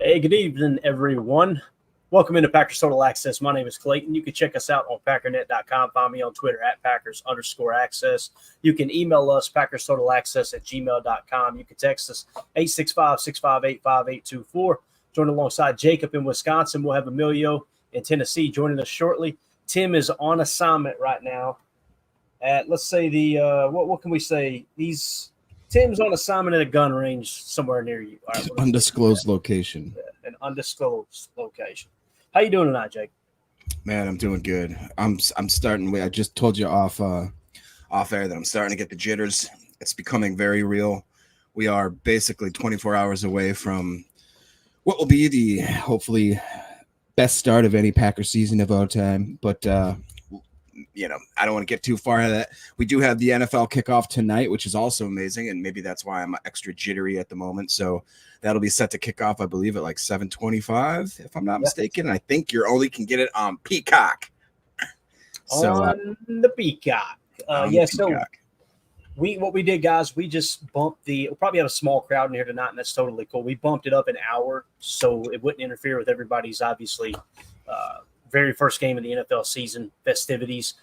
Hey, good evening, everyone. Welcome into Packers Total Access. My name is Clayton. You can check us out on packernet.com. Find me on Twitter at Packers_access. You can email us, PackersTotalAccess@gmail.com. You can text us 865-658-5824. Join alongside Jacob in Wisconsin. We'll have Emilio in Tennessee joining us shortly. Tim is on assignment right now at, let's say, what can we say? Tim's on assignment at a gun range somewhere near you. All right, undisclosed location. An undisclosed location. How you doing tonight, Jake? Man, I'm doing good. I'm starting. I just told you off air that I'm starting to get the jitters. It's becoming very real. We are basically 24 hours away from what will be the hopefully best start of any Packer season of all time. But I don't want to get too far out of that. We do have the NFL kickoff tonight, which is also amazing, and maybe that's why I'm extra jittery at the moment. So that'll be set to kick off, I believe, at like 7:25, if I'm not mistaken. And I think you only can get it on Peacock. On the Peacock. What we did, guys, we just bumped we'll probably have a small crowd in here tonight, and that's totally cool. We bumped it up an hour so it wouldn't interfere with everybody's obviously very first game of the NFL season festivities.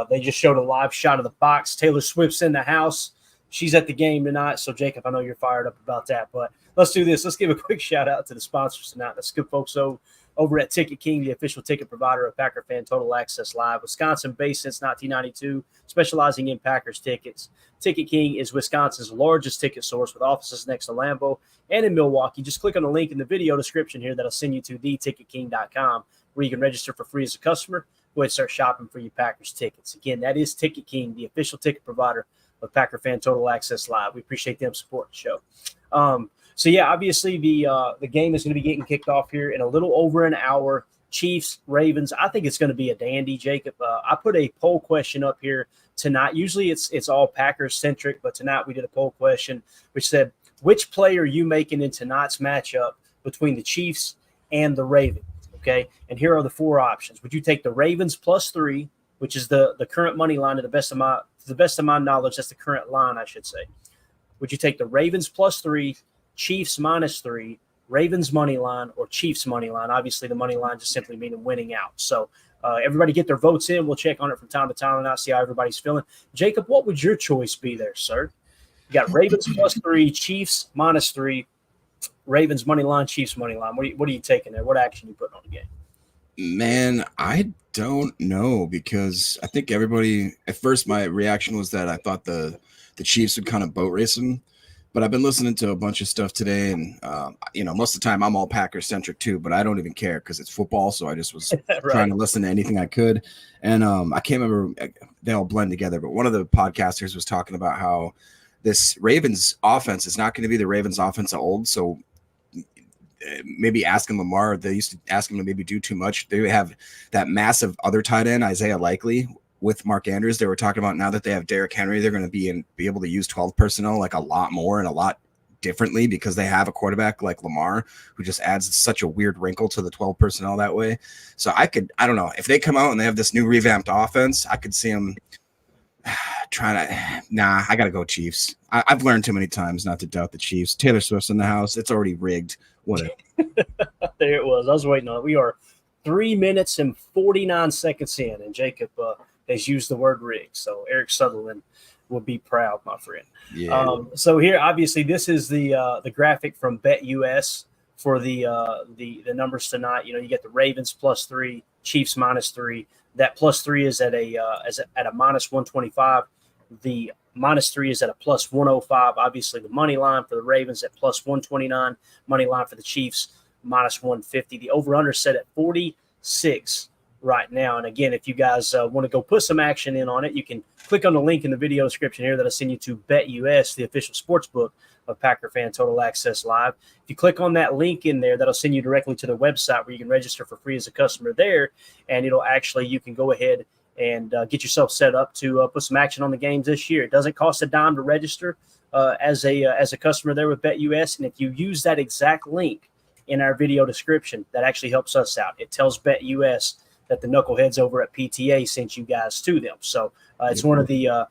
They just showed a live shot of the box. Taylor Swift's in the house. She's at the game tonight. So, Jacob, I know you're fired up about that. But let's do this. Let's give a quick shout-out to the sponsors tonight. That's good folks over at Ticket King, the official ticket provider of Packer Fan Total Access Live. Wisconsin-based since 1992, specializing in Packers tickets. Ticket King is Wisconsin's largest ticket source with offices next to Lambeau and in Milwaukee. Just click on the link in the video description here that'll send you to theticketking.com, where you can register for free as a customer. Go ahead and start shopping for your Packers tickets. Again, that is Ticket King, the official ticket provider of Packer Fan Total Access Live. We appreciate them supporting the show. Obviously the game is going to be getting kicked off here in a little over an hour. Chiefs, Ravens. I think it's going to be a dandy, Jacob. I put a poll question up here tonight. Usually it's all Packers centric, but tonight we did a poll question which said, which play are you making in tonight's matchup between the Chiefs and the Ravens? Okay, and here are the four options. Would you take the Ravens +3, which is the current money line to the best of my knowledge? That's the current line, I should say. Would you take the Ravens +3, Chiefs -3, Ravens money line, or Chiefs money line? Obviously, the money line just simply meaning winning out. So everybody get their votes in. We'll check on it from time to time and I'll see how everybody's feeling. Jacob, what would your choice be there, sir? You got Ravens +3, Chiefs -3. Ravens money line, Chiefs money line. What are you taking there? What action are you putting on the game? Man, I don't know, because I think everybody at first my reaction was that I thought the Chiefs would kind of boat race them. But I've been listening to a bunch of stuff today, and most of the time I'm all Packers centric too, but I don't even care because it's football. So I just was right. trying to listen to anything I could. And I can't remember, they all blend together, but one of the podcasters was talking about how this Ravens offense is not going to be the Ravens offense of old. So maybe asking Lamar, they used to ask him to maybe do too much. They have that massive other tight end, Isaiah Likely, with Mark Andrews. They were talking about now that they have Derrick Henry, they're going to be able to use 12 personnel like a lot more and a lot differently, because they have a quarterback like Lamar who just adds such a weird wrinkle to the 12 personnel that way. So I don't know, if they come out and they have this new revamped offense, I could see them trying to, I got to go Chiefs. I've learned too many times not to doubt the Chiefs. Taylor Swift's in the house. It's already rigged. Whatever. There it was. I was waiting on it. We are 3 minutes and 49 seconds in, and Jacob has used the word rig. So Eric Sutherland will be proud, my friend. Yeah. So here, obviously, this is the graphic from BetUS for the numbers tonight. You get the Ravens +3, Chiefs -3. That +3 is at a -125. The -3 is at a +105. Obviously, the money line for the Ravens at +129. Money line for the Chiefs -150. The over/under set at 46 right now. And again, if you guys want to go put some action in on it, you can click on the link in the video description here that'll send you to BetUS, the official sports book of Packer Fan Total Access Live. If you click on that link in there, that'll send you directly to their website where you can register for free as a customer there, and you can go ahead and get yourself set up to put some action on the games this year. It doesn't cost a dime to register as a customer there with BetUS, and if you use that exact link in our video description, that actually helps us out. It tells BetUS that the knuckleheads over at PTA sent you guys to them. So it's one of the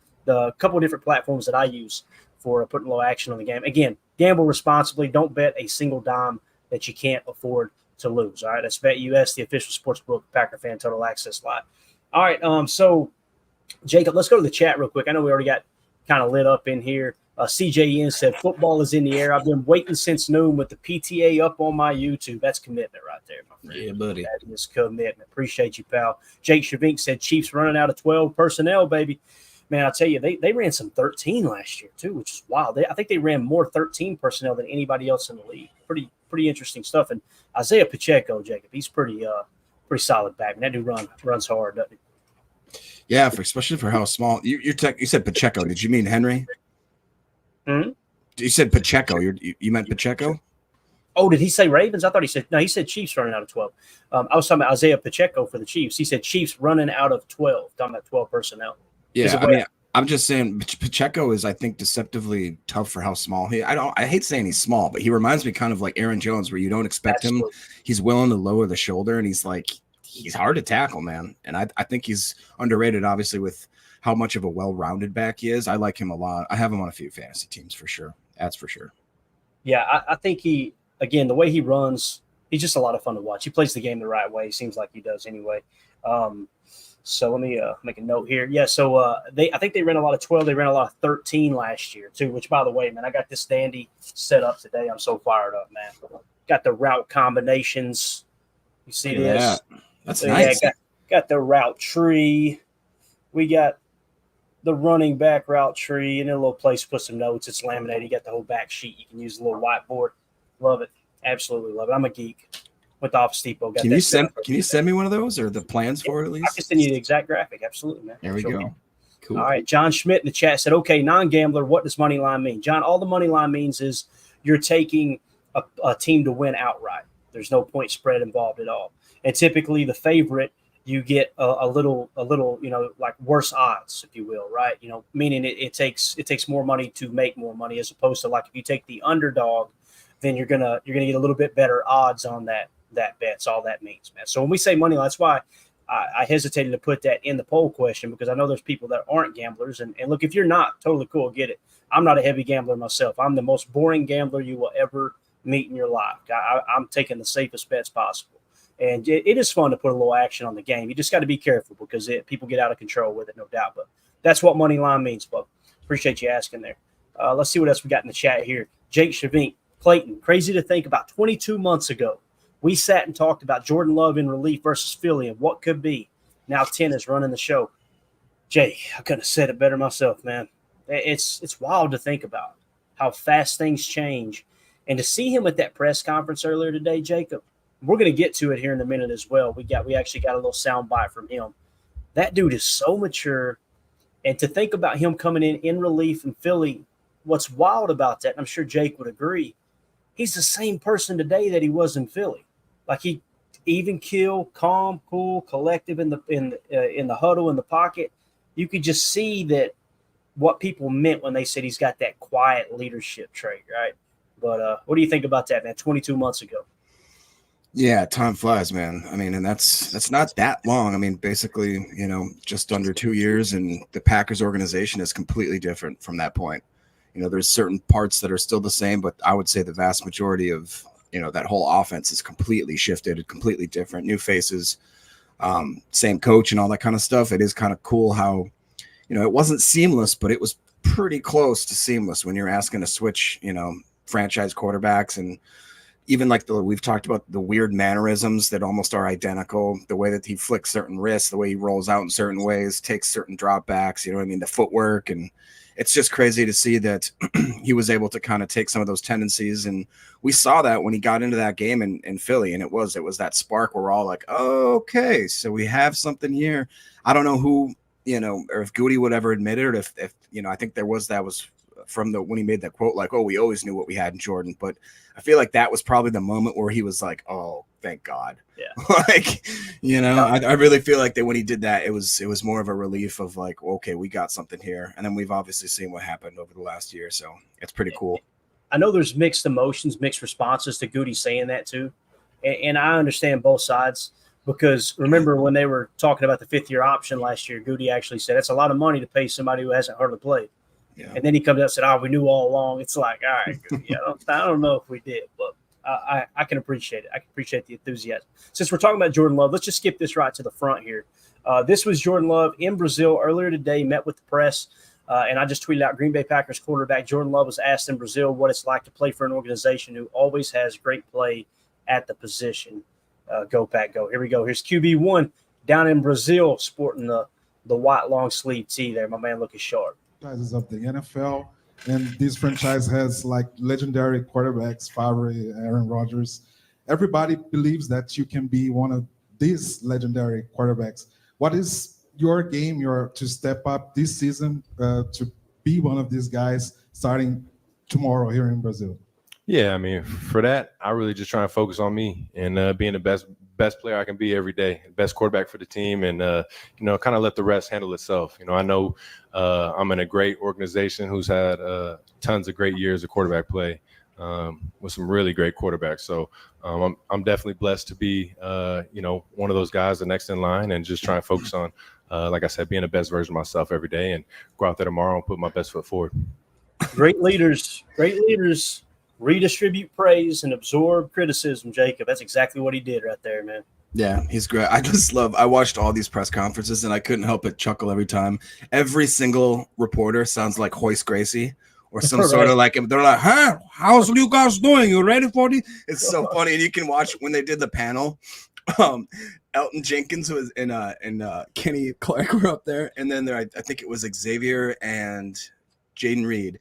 couple of different platforms that I use for putting a little action on the game. Again, gamble responsibly. Don't bet a single dime that you can't afford to lose. All right, that's BetUS, the official sportsbook Packer Fan Total Access Line. All right, so Jacob, let's go to the chat real quick. I know we already got kind of lit up in here. CJN said, football is in the air. I've been waiting since noon with the PTA up on my YouTube. That's commitment right there, my friend. Yeah, buddy. That is commitment. Appreciate you, pal. Jake Shavink said, Chiefs running out of 12 personnel, baby. Man, I'll tell you, they ran some 13 last year, too, which is wild. I think they ran more 13 personnel than anybody else in the league. Pretty interesting stuff. And Isaiah Pacheco, Jacob, he's pretty solid back. Man, that dude runs hard, doesn't he? Yeah, especially for how small. You said Pacheco. Did you mean Henry? Mm-hmm. You said Pacheco. You meant Pacheco? Oh, did he say Ravens? I thought he said – no, he said Chiefs running out of 12. I was talking about Isaiah Pacheco for the Chiefs. He said Chiefs running out of 12, talking about 12 personnel. Yeah, I mean, I'm just saying Pacheco is, I think, deceptively tough for how small he – I hate saying he's small, but he reminds me kind of like Aaron Jones where you don't expect him. He's willing to lower the shoulder, and he's hard to tackle, man. And I think he's underrated, obviously, with how much of a well-rounded back he is. I like him a lot. I have him on a few fantasy teams for sure. That's for sure. Yeah, I think again, the way he runs, he's just a lot of fun to watch. He plays the game the right way. Seems like he does anyway. So let me make a note here. Yeah, so I think they ran a lot of 12. They ran a lot of 13 last year too, which, by the way, man, I got this dandy set up today. I'm so fired up, man. Got the route combinations. You see this? Yeah. That's nice. Got the route tree. We got the running back route tree, and then a little place to put some notes. It's laminated. You got the whole back sheet. You can use a little whiteboard. Love it. Absolutely love it. I'm a geek. With the Office Depot. Can you send me one of those or the plans for it at least? I can send you the exact graphic. Absolutely, man. There we go. Cool. All right. John Schmidt in the chat said, okay, non-gambler, what does money line mean? John, all the money line means is you're taking a team to win outright. There's no point spread involved at all. And typically the favorite, you get a little, like worse odds, if you will, right? Meaning it takes more money to make more money, as opposed to like if you take the underdog, then you're gonna get a little bit better odds on that bet. That's all that means, man. So when we say money line, that's why I hesitated to put that in the poll question, because I know there's people that aren't gamblers. And look, if you're not, totally cool, get it. I'm not a heavy gambler myself. I'm the most boring gambler you will ever meet in your life. I'm taking the safest bets possible. And it is fun to put a little action on the game. You just got to be careful, because people get out of control with it, no doubt. But that's what money line means, Bub. Appreciate you asking there. Let's see what else we got in the chat here. Jake Shavink, Clayton, crazy to think about 22 months ago, we sat and talked about Jordan Love in relief versus Philly and what could be. Now 10 is running the show. Jay, I couldn't have said it better myself, man. It's wild to think about how fast things change. And to see him at that press conference earlier today, Jacob, we're going to get to it here in a minute as well. We actually got a little sound bite from him. That dude is so mature. And to think about him coming in relief in Philly, what's wild about that, and I'm sure Jake would agree, he's the same person today that he was in Philly. Like, he even keel, calm, cool, collective in the huddle, in the pocket. You could just see that what people meant when they said he's got that quiet leadership trait, right? But what do you think about that, man? 22 months ago. Yeah, time flies, man. I mean, and that's not that long. I mean, basically, just under 2 years, and the Packers organization is completely different from that point. There's certain parts that are still the same, but I would say the vast majority of, that whole offense is completely shifted, completely different, new faces, same coach and all that kind of stuff. It is kind of cool how, it wasn't seamless, but it was pretty close to seamless when you're asking to switch, franchise quarterbacks, and even like we've talked about the weird mannerisms that almost are identical, the way that he flicks certain wrists, the way he rolls out in certain ways, takes certain dropbacks, the footwork. And it's just crazy to see that he was able to kind of take some of those tendencies. And we saw that when he got into that game in Philly, and it was that spark where we're all like, oh, okay, so we have something here. I don't know who, or if Goody would ever admit it, or if I think that was from when he made that quote, like, oh, we always knew what we had in Jordan. But I feel like that was probably the moment where he was like, oh, thank God. Yeah. I really feel like that when he did that, it was more of a relief of like, okay, we got something here. And then we've obviously seen what happened over the last year. So it's pretty cool. I know there's mixed emotions, mixed responses to Goody saying that too. And I understand both sides, because remember when they were talking about the 5th-year option last year, Goody actually said, that's a lot of money to pay somebody who hasn't hardly played. Yeah. And then he comes out and said, oh, we knew all along. It's like, all right, I don't know if we did. But I can appreciate it. I can appreciate the enthusiasm. Since we're talking about Jordan Love, let's just skip this right to the front here. This was Jordan Love in Brazil earlier today, met with the press, and I just tweeted out Green Bay Packers quarterback Jordan Love was asked in Brazil what it's like to play for an organization who always has great play at the position. Go Pack, go. Here we go. Here's QB1 down in Brazil sporting the white long sleeve tee there. My man looking sharp. Franchises of the NFL, and this franchise has like legendary quarterbacks, Favre, Aaron Rodgers. Everybody believes that you can be one of these legendary quarterbacks. What is your game to step up this season to be one of these guys starting tomorrow here in Brazil? Yeah, I mean, for that, I really just try and focus on me and being the best player I can be every day, best quarterback for the team, and kind of let the rest handle itself. I know I'm in a great organization who's had tons of great years of quarterback play with some really great quarterbacks. So I'm definitely blessed to be one of those guys, the next in line, and just try and focus on, like I said, being the best version of myself every day, and go out there tomorrow and put my best foot forward. Great leaders redistribute praise and absorb criticism, Jacob. That's exactly what he did right there, man. Yeah, he's great. I watched all these press conferences and I couldn't help but chuckle every time. Every single reporter sounds like Hoist Gracie or some right. sort of like, they're like, huh, how's you guys doing? You ready for this? It's so funny. And you can watch when they did the panel. Elton Jenkins was and Kenny Clark were up there. And then I think it was Xavier and Jaden Reed.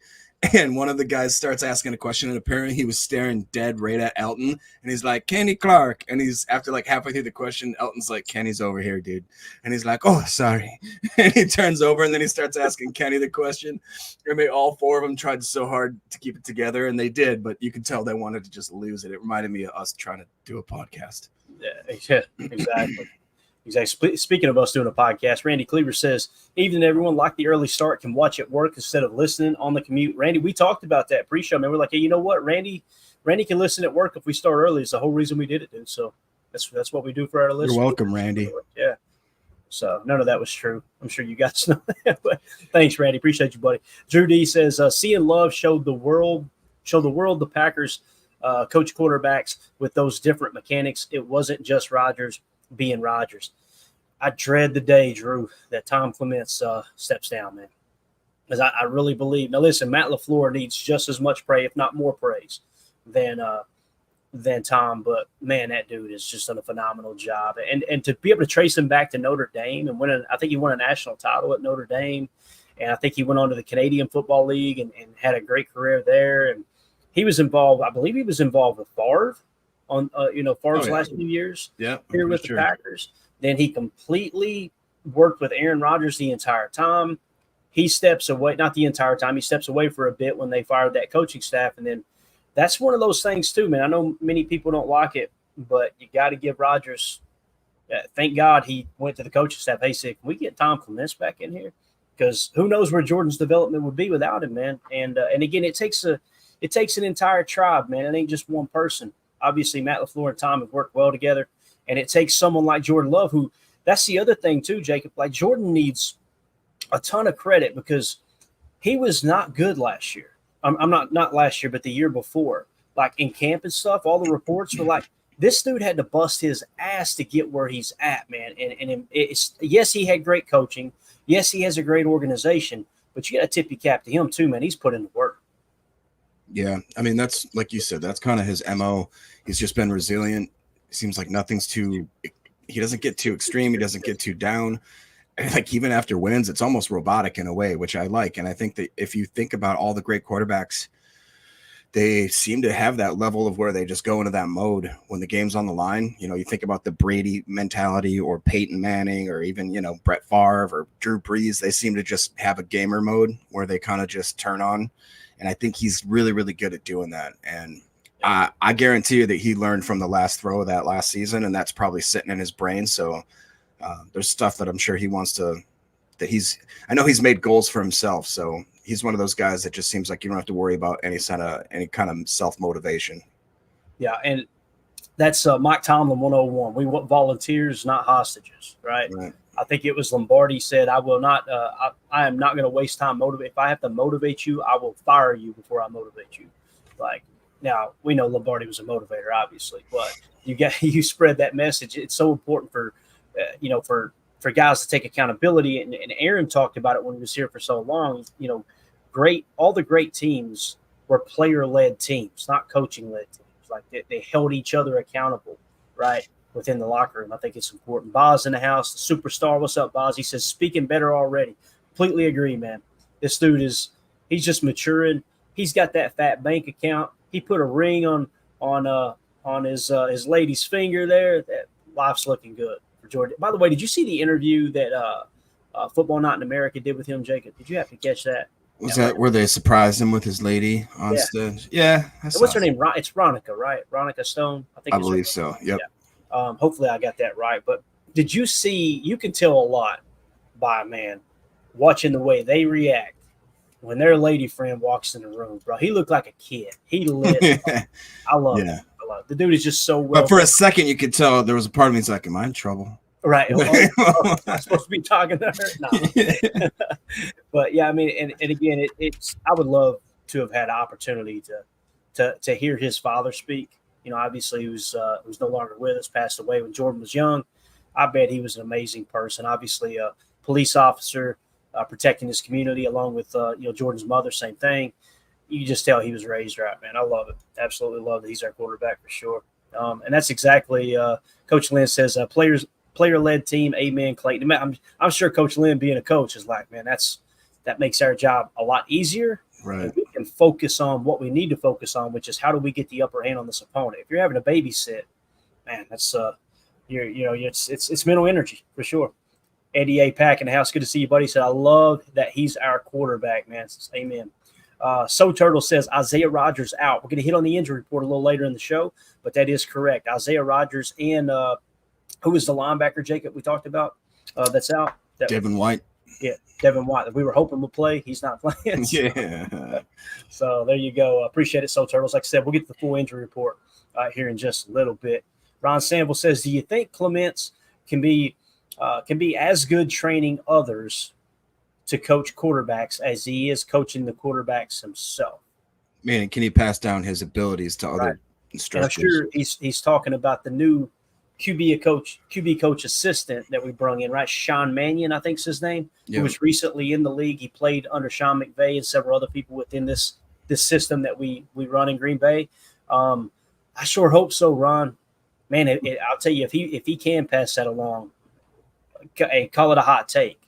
And one of the guys starts asking a question, and apparently he was staring dead right at Elton. And he's like, Kenny Clark. And he's after like halfway through the question, Elton's like, Kenny's over here, dude. And he's like, oh, sorry. And he turns over, and then he starts asking Kenny the question. And all four of them tried so hard to keep it together, and they did. But you could tell they wanted to just lose it. It reminded me of us trying to do a podcast. Yeah, exactly. Exactly. Speaking of us doing a podcast, Randy Cleaver says, evening, everyone. Like the early start, can watch at work instead of listening on the commute. Randy, we talked about that pre-show, man. We're like, hey, you know what? Randy can listen at work if we start early. It's the whole reason we did it, dude. So that's what we do for our listeners. You're welcome, Randy. Yeah. So none of that was true. I'm sure you guys know that. But thanks, Randy. Appreciate you, buddy. Drew D says, seeing Love showed the world the Packers coach quarterbacks with those different mechanics. It wasn't just Rodgers being Rodgers. I dread the day, Drew, that Tom Clements steps down, man. Because I really believe. Now, listen, Matt LaFleur needs just as much praise, if not more praise, than Tom. But, man, that dude has just done a phenomenal job. And to be able to trace him back to Notre Dame and I think he won a national title at Notre Dame. And I think he went on to the Canadian Football League and had a great career there. And he was involved, I believe he was involved with Favre on, Favre's last few years here with the Packers. Then he completely worked with Aaron Rodgers the entire time. He steps away, not the entire time. He steps away for a bit when they fired that coaching staff. And then that's one of those things too, man. I know many people don't like it, but you got to give Rodgers thank God he went to the coaching staff. Hey, said, can we get Tom Clements back in here? Because who knows where Jordan's development would be without him, man. And again, it takes an entire tribe, man. It ain't just one person. Obviously, Matt LaFleur and Tom have worked well together. And it takes someone like Jordan Love, who that's the other thing too, Jacob. Like Jordan needs a ton of credit because he was not good last year. I'm not last year, but the year before. Like in camp and stuff, all the reports were like, this dude had to bust his ass to get where he's at, man. And it's yes, he had great coaching. Yes, he has a great organization, but you got to tip your cap to him too, man. He's put in the work. Yeah, I mean that's like you said, that's kind of his MO. He's just been resilient. Seems like he doesn't get too extreme. He doesn't get too down. And like even after wins, it's almost robotic in a way, which I like. And I think that if you think about all the great quarterbacks, they seem to have that level of where they just go into that mode when the game's on the line. You think about the Brady mentality or Peyton Manning or even, Brett Favre or Drew Brees. They seem to just have a gamer mode where they kind of just turn on. And I think he's really, really good at doing that. And I guarantee you that he learned from the last throw of that last season, and that's probably sitting in his brain. So there's stuff that I'm sure he wants to – I know he's made goals for himself. So he's one of those guys that just seems like you don't have to worry about any kind of self-motivation. Yeah, and that's Mike Tomlin 101. We want volunteers, not hostages, right? I think it was Lombardi said, I will not I am not going to waste time motivate. If I have to motivate you, I will fire you before I motivate you. Like, Now we know Lombardi was a motivator, obviously, but you spread that message. It's so important for for guys to take accountability. And Aaron talked about it when he was here for so long. All the great teams were player-led teams, not coaching-led teams. Like they held each other accountable, right, within the locker room. I think it's important. Boz in the house, the superstar. What's up, Boz? He says, speaking better already. Completely agree, man. This dude he's just maturing. He's got that fat bank account. He put a ring on his lady's finger there. That life's looking good for Jordan. By the way, did you see the interview that Football Not in America did with him, Jacob? Did you have to catch that? Was that where they surprised him with his lady on stage? Yeah. What's her name? It's Ronica, right? Ronica Stone. I believe so. Yep. Yeah. Hopefully I got that right. But did you see? You can tell a lot by a man watching the way they react when their lady friend walks in the room, bro. He looked like a kid. He lit. I love it. I love it. The dude is just so well. But for a second, you could tell there was a part of me that's like, am I in trouble? Right. I'm supposed to be talking to her. No. But yeah, I mean, and again, it's I would love to have had an opportunity to hear his father speak. Obviously, who's no longer with us, passed away when Jordan was young. I bet he was an amazing person. Obviously, a police officer protecting his community, along with Jordan's mother. Same thing. You can just tell he was raised right, man. I love it. Absolutely love that he's our quarterback for sure. And that's exactly Coach Lynn says. Player-led team, amen, Clayton. I'm sure Coach Lynn, being a coach, is like, man, that makes our job a lot easier. Right. We can focus on what we need to focus on, which is how do we get the upper hand on this opponent. If you're having a babysit, man, that's it's mental energy for sure. Eddie A. Pack in the house, good to see you, buddy. Said, I love that he's our quarterback, man. Says, amen. So Turtle says Isaiah Rodgers out. We're going to hit on the injury report a little later in the show, but that is correct. Isaiah Rodgers and who was the linebacker, Jacob, we talked about that's out? Devin White. Yeah, Devin White. We were hoping would play. He's not playing. Yeah. So there you go. Appreciate it, So Turtles. Like I said, we'll get to the full injury report here in just a little bit. Ron Sample says, do you think Clements can be as good training others to coach quarterbacks as he is coaching the quarterbacks himself? Man, can he pass down his abilities to other instructors? And I'm sure he's talking about the new QB coach assistant that we brung in, right? Sean Mannion, I think's his name, who was recently in the league. He played under Sean McVay and several other people within this system that we run in Green Bay. I sure hope so, Ron. Man, I'll tell you, if he can pass that along, call it a hot take.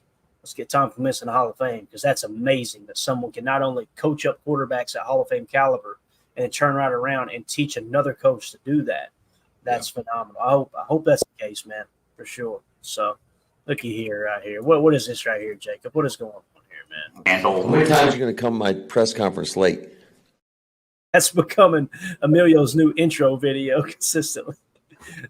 Let's get Tom Clements in the Hall of Fame, because that's amazing that someone can not only coach up quarterbacks at Hall of Fame caliber and then turn right around and teach another coach to do that. That's phenomenal. I hope that's the case, man, for sure. So, looky here, right here. What is this right here, Jacob? What is going on here, man? How many times are you going to come to my press conference late? That's becoming Emilio's new intro video consistently.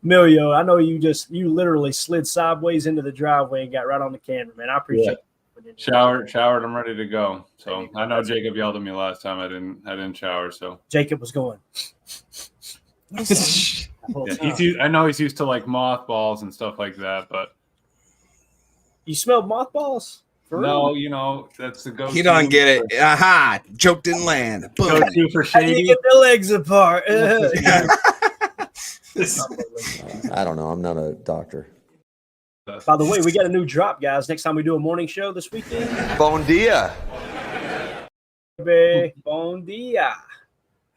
Emilio, I know you literally slid sideways into the driveway and got right on the camera, man. I appreciate it. Showered, I'm ready to go. So I know Jacob yelled at me last time. I didn't shower. So Jacob was going. I know he's used to like mothballs and stuff like that, but you smelled mothballs? No, that's the go-to. He don't get it. Aha! Joke didn't land. Boom. Go-to for How do shady. you get the legs apart? I don't know. I'm not a doctor. By the way, we got a new drop, guys. Next time we do a morning show this weekend. Bon dia. Bon dia.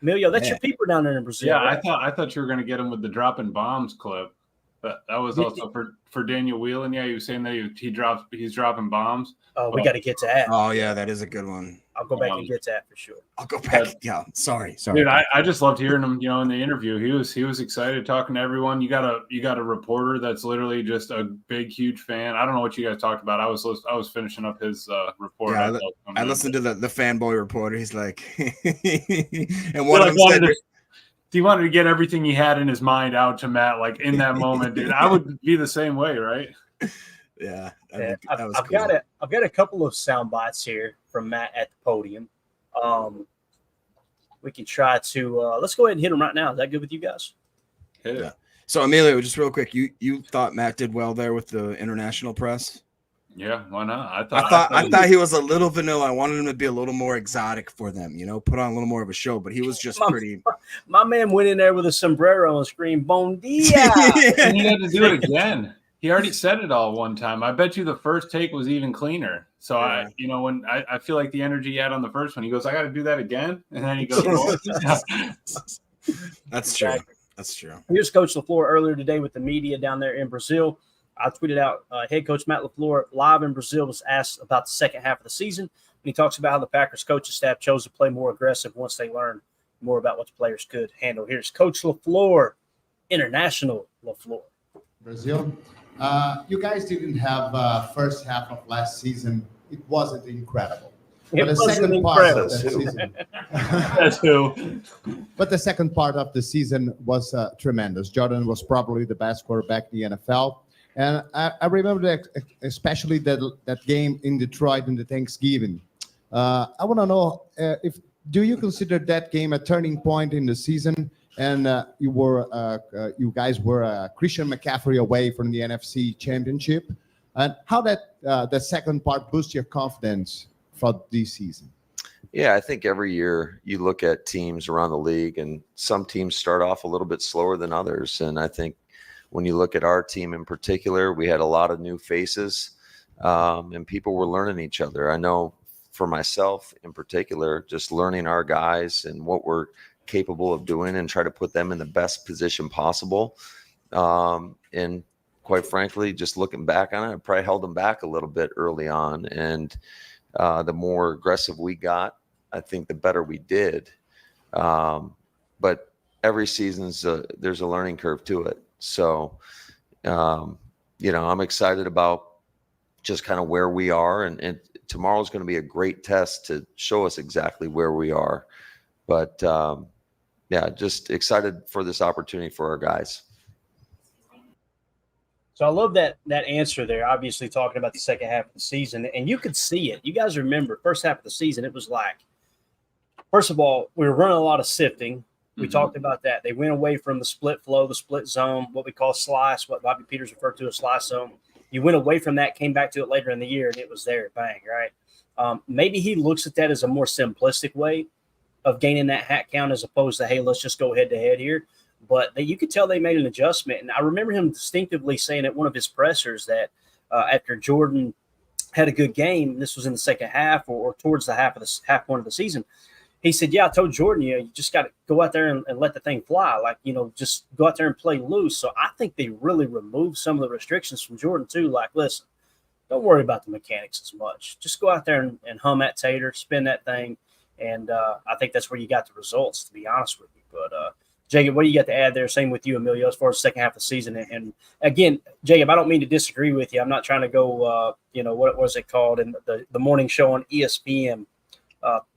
Emilio, that's your people down there in Brazil. Yeah, right? I thought you were going to get him with the dropping bombs clip, but that was also for Daniel Whelan. Yeah, he was saying that he's dropping bombs. Oh, we got to get to that. Oh yeah, that is a good one. I'll go back and get to that for sure. I'll go back. Yeah, sorry. Dude, I just loved hearing him. In the interview, he was excited talking to everyone. You got a reporter that's literally just a big, huge fan. I don't know what you guys talked about. I was finishing up his report. Yeah, I listened to the fanboy reporter. He's like, and one of them said, he wanted to get everything he had in his mind out to Matt, like in that moment, dude. I would be the same way, right? Yeah, I've got a couple of sound bites here from Matt at the podium. We can try to let's go ahead and hit them right now. Is that good with you guys? Yeah. So Emilio, just real quick, you thought Matt did well there with the international press? Yeah, why not? I thought he was a little vanilla. I wanted him to be a little more exotic for them, put on a little more of a show, but he was just pretty. My man went in there with a sombrero and screamed, "Bon dia!" And he had to do it again. He already said it all one time. I bet you the first take was even cleaner. So Yeah. when I feel like the energy he had on the first one, he goes, "I got to do that again," and then he goes, That's true. That's true. Here's Coach LaFleur earlier today with the media down there in Brazil. I tweeted out head coach Matt LaFleur live in Brazil was asked about the second half of the season. And he talks about how the Packers coaching staff chose to play more aggressive once they learned more about what the players could handle. Here's Coach LaFleur, international LaFleur. Brazil. You guys didn't have first half of last season. It wasn't incredible. But the second part of that season, That's who. But the second part of the season was tremendous. Jordan was probably the best quarterback in the NFL. And I remember that, especially that game in Detroit in the Thanksgiving. I want to know do you consider that game a turning point in the season? And you guys were Christian McCaffrey away from the NFC Championship. And how that the second part boosts your confidence for this season? Yeah, I think every year you look at teams around the league, and some teams start off a little bit slower than others. And I think when you look at our team in particular, we had a lot of new faces, and people were learning each other. I know for myself in particular, just learning our guys and what we're capable of doing and try to put them in the best position possible. And quite frankly, just looking back on it, I probably held them back a little bit early on. And the more aggressive we got, I think the better we did. But every season's there's a learning curve to it. So, I'm excited about just kind of where we are. And tomorrow's going to be a great test to show us exactly where we are. But, just excited for this opportunity for our guys. So I love that answer there, obviously talking about the second half of the season. And you could see it. You guys remember first half of the season, it was like, first of all, we were running a lot of sifting. We talked about that. They went away from the split flow, the split zone, what we call slice, what Bobby Peters referred to as slice zone. You went away from that, came back to it later in the year, and it was there, bang, right? Maybe he looks at that as a more simplistic way of gaining that hat count as opposed to, hey, let's just go head-to-head here. But you could tell they made an adjustment. And I remember him distinctively saying at one of his pressers that after Jordan had a good game, this was in the second half or towards the half point of the season, he said, yeah, I told Jordan, you just got to go out there and let the thing fly. Like, just go out there and play loose. So I think they really removed some of the restrictions from Jordan too. Like, listen, don't worry about the mechanics as much. Just go out there and hum that tater, spin that thing. And I think that's where you got the results, to be honest with you. But Jacob, what do you got to add there? Same with you, Emilio, as far as the second half of the season. And again, Jacob, I don't mean to disagree with you. I'm not trying to go, what was it called in the morning show on ESPN?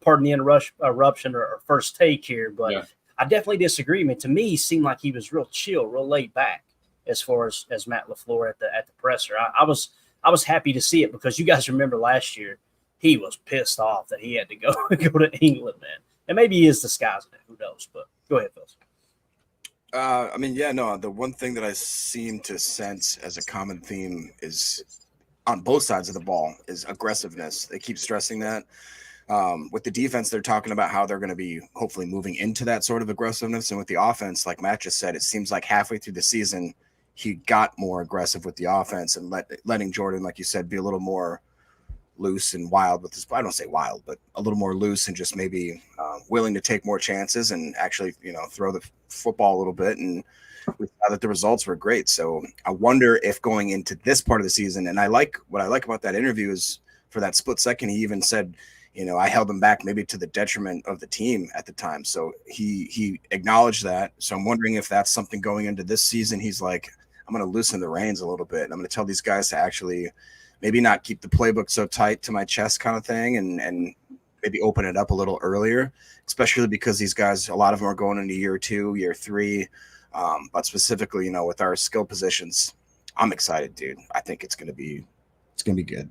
Pardon the interruption or first take here, but yeah. I definitely disagree. I mean, to me, he seemed like he was real chill, real laid back as far as Matt LaFleur at the presser. I was happy to see it because you guys remember last year he was pissed off that he had to go to England, man. And maybe he is disguising it. Who knows? But go ahead, Phil. The one thing that I seem to sense as a common theme is on both sides of the ball is aggressiveness. They keep stressing that. With the defense, they're talking about how they're going to be hopefully moving into that sort of aggressiveness. And with the offense, like Matt just said, it seems like halfway through the season, he got more aggressive with the offense and letting Jordan, like you said, be a little more loose and wild with his, I don't say wild, but a little more loose and just maybe willing to take more chances and actually, throw the football a little bit. And we saw that the results were great. So I wonder if going into this part of the season, and what I like about that interview is for that split second, he even said, I held him back maybe to the detriment of the team at the time. So he acknowledged that. So I'm wondering if that's something going into this season. He's like, I'm going to loosen the reins a little bit. I'm going to tell these guys to actually maybe not keep the playbook so tight to my chest kind of thing and maybe open it up a little earlier, especially because these guys, a lot of them are going into year 2, year 3. But specifically, with our skill positions, I'm excited, dude. I think it's going to be good.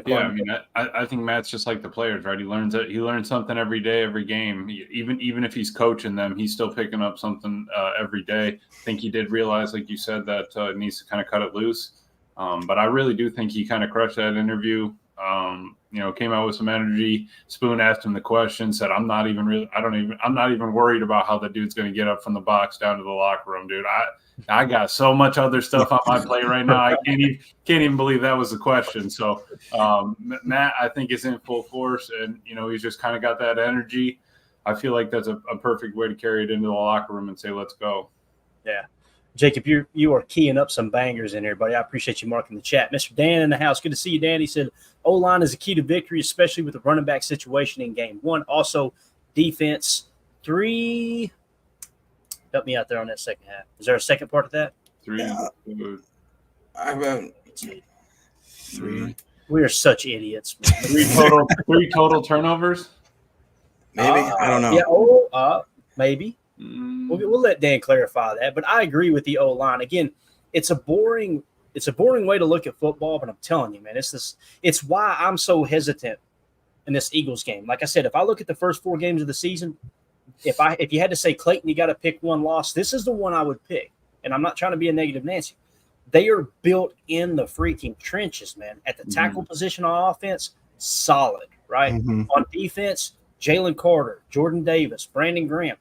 Yeah, I mean, I think Matt's just like the players, right? He learns something every day, every game. Even if he's coaching them, he's still picking up something every day. I think he did realize, like you said, that it needs to kind of cut it loose. But I really do think he kind of crushed that interview. Came out with some energy. Spoon asked him the question, said, I'm not even worried about how the dude's going to get up from the box down to the locker room, dude. I got so much other stuff on my plate right now. I can't even believe that was the question. So Matt, I think, is in full force, and he's just kind of got that energy. I feel like that's a perfect way to carry it into the locker room and say, let's go. Yeah. Jacob, you are keying up some bangers in here, buddy. I appreciate you marking the chat. Mr. Dan in the house. Good to see you, Dan. He said, O-line is a key to victory, especially with the running back situation in game 1. Also, defense 3. Help me out there on that second half. Is there a second part of that? 3. I wrote 3. We are such idiots. 3 total turnovers? Maybe. I don't know. Yeah, maybe. We'll let Dan clarify that. But I agree with the O-line. Again, it's a boring way to look at football, but I'm telling you, man, it's why I'm so hesitant in this Eagles game. Like I said, if I look at the first 4 games of the season, if you had to say, Clayton, you got to pick one loss, this is the one I would pick. And I'm not trying to be a negative Nancy. They are built in the freaking trenches, man. At the tackle position on offense, solid, right? On defense, Jalen Carter, Jordan Davis, Brandon Graham.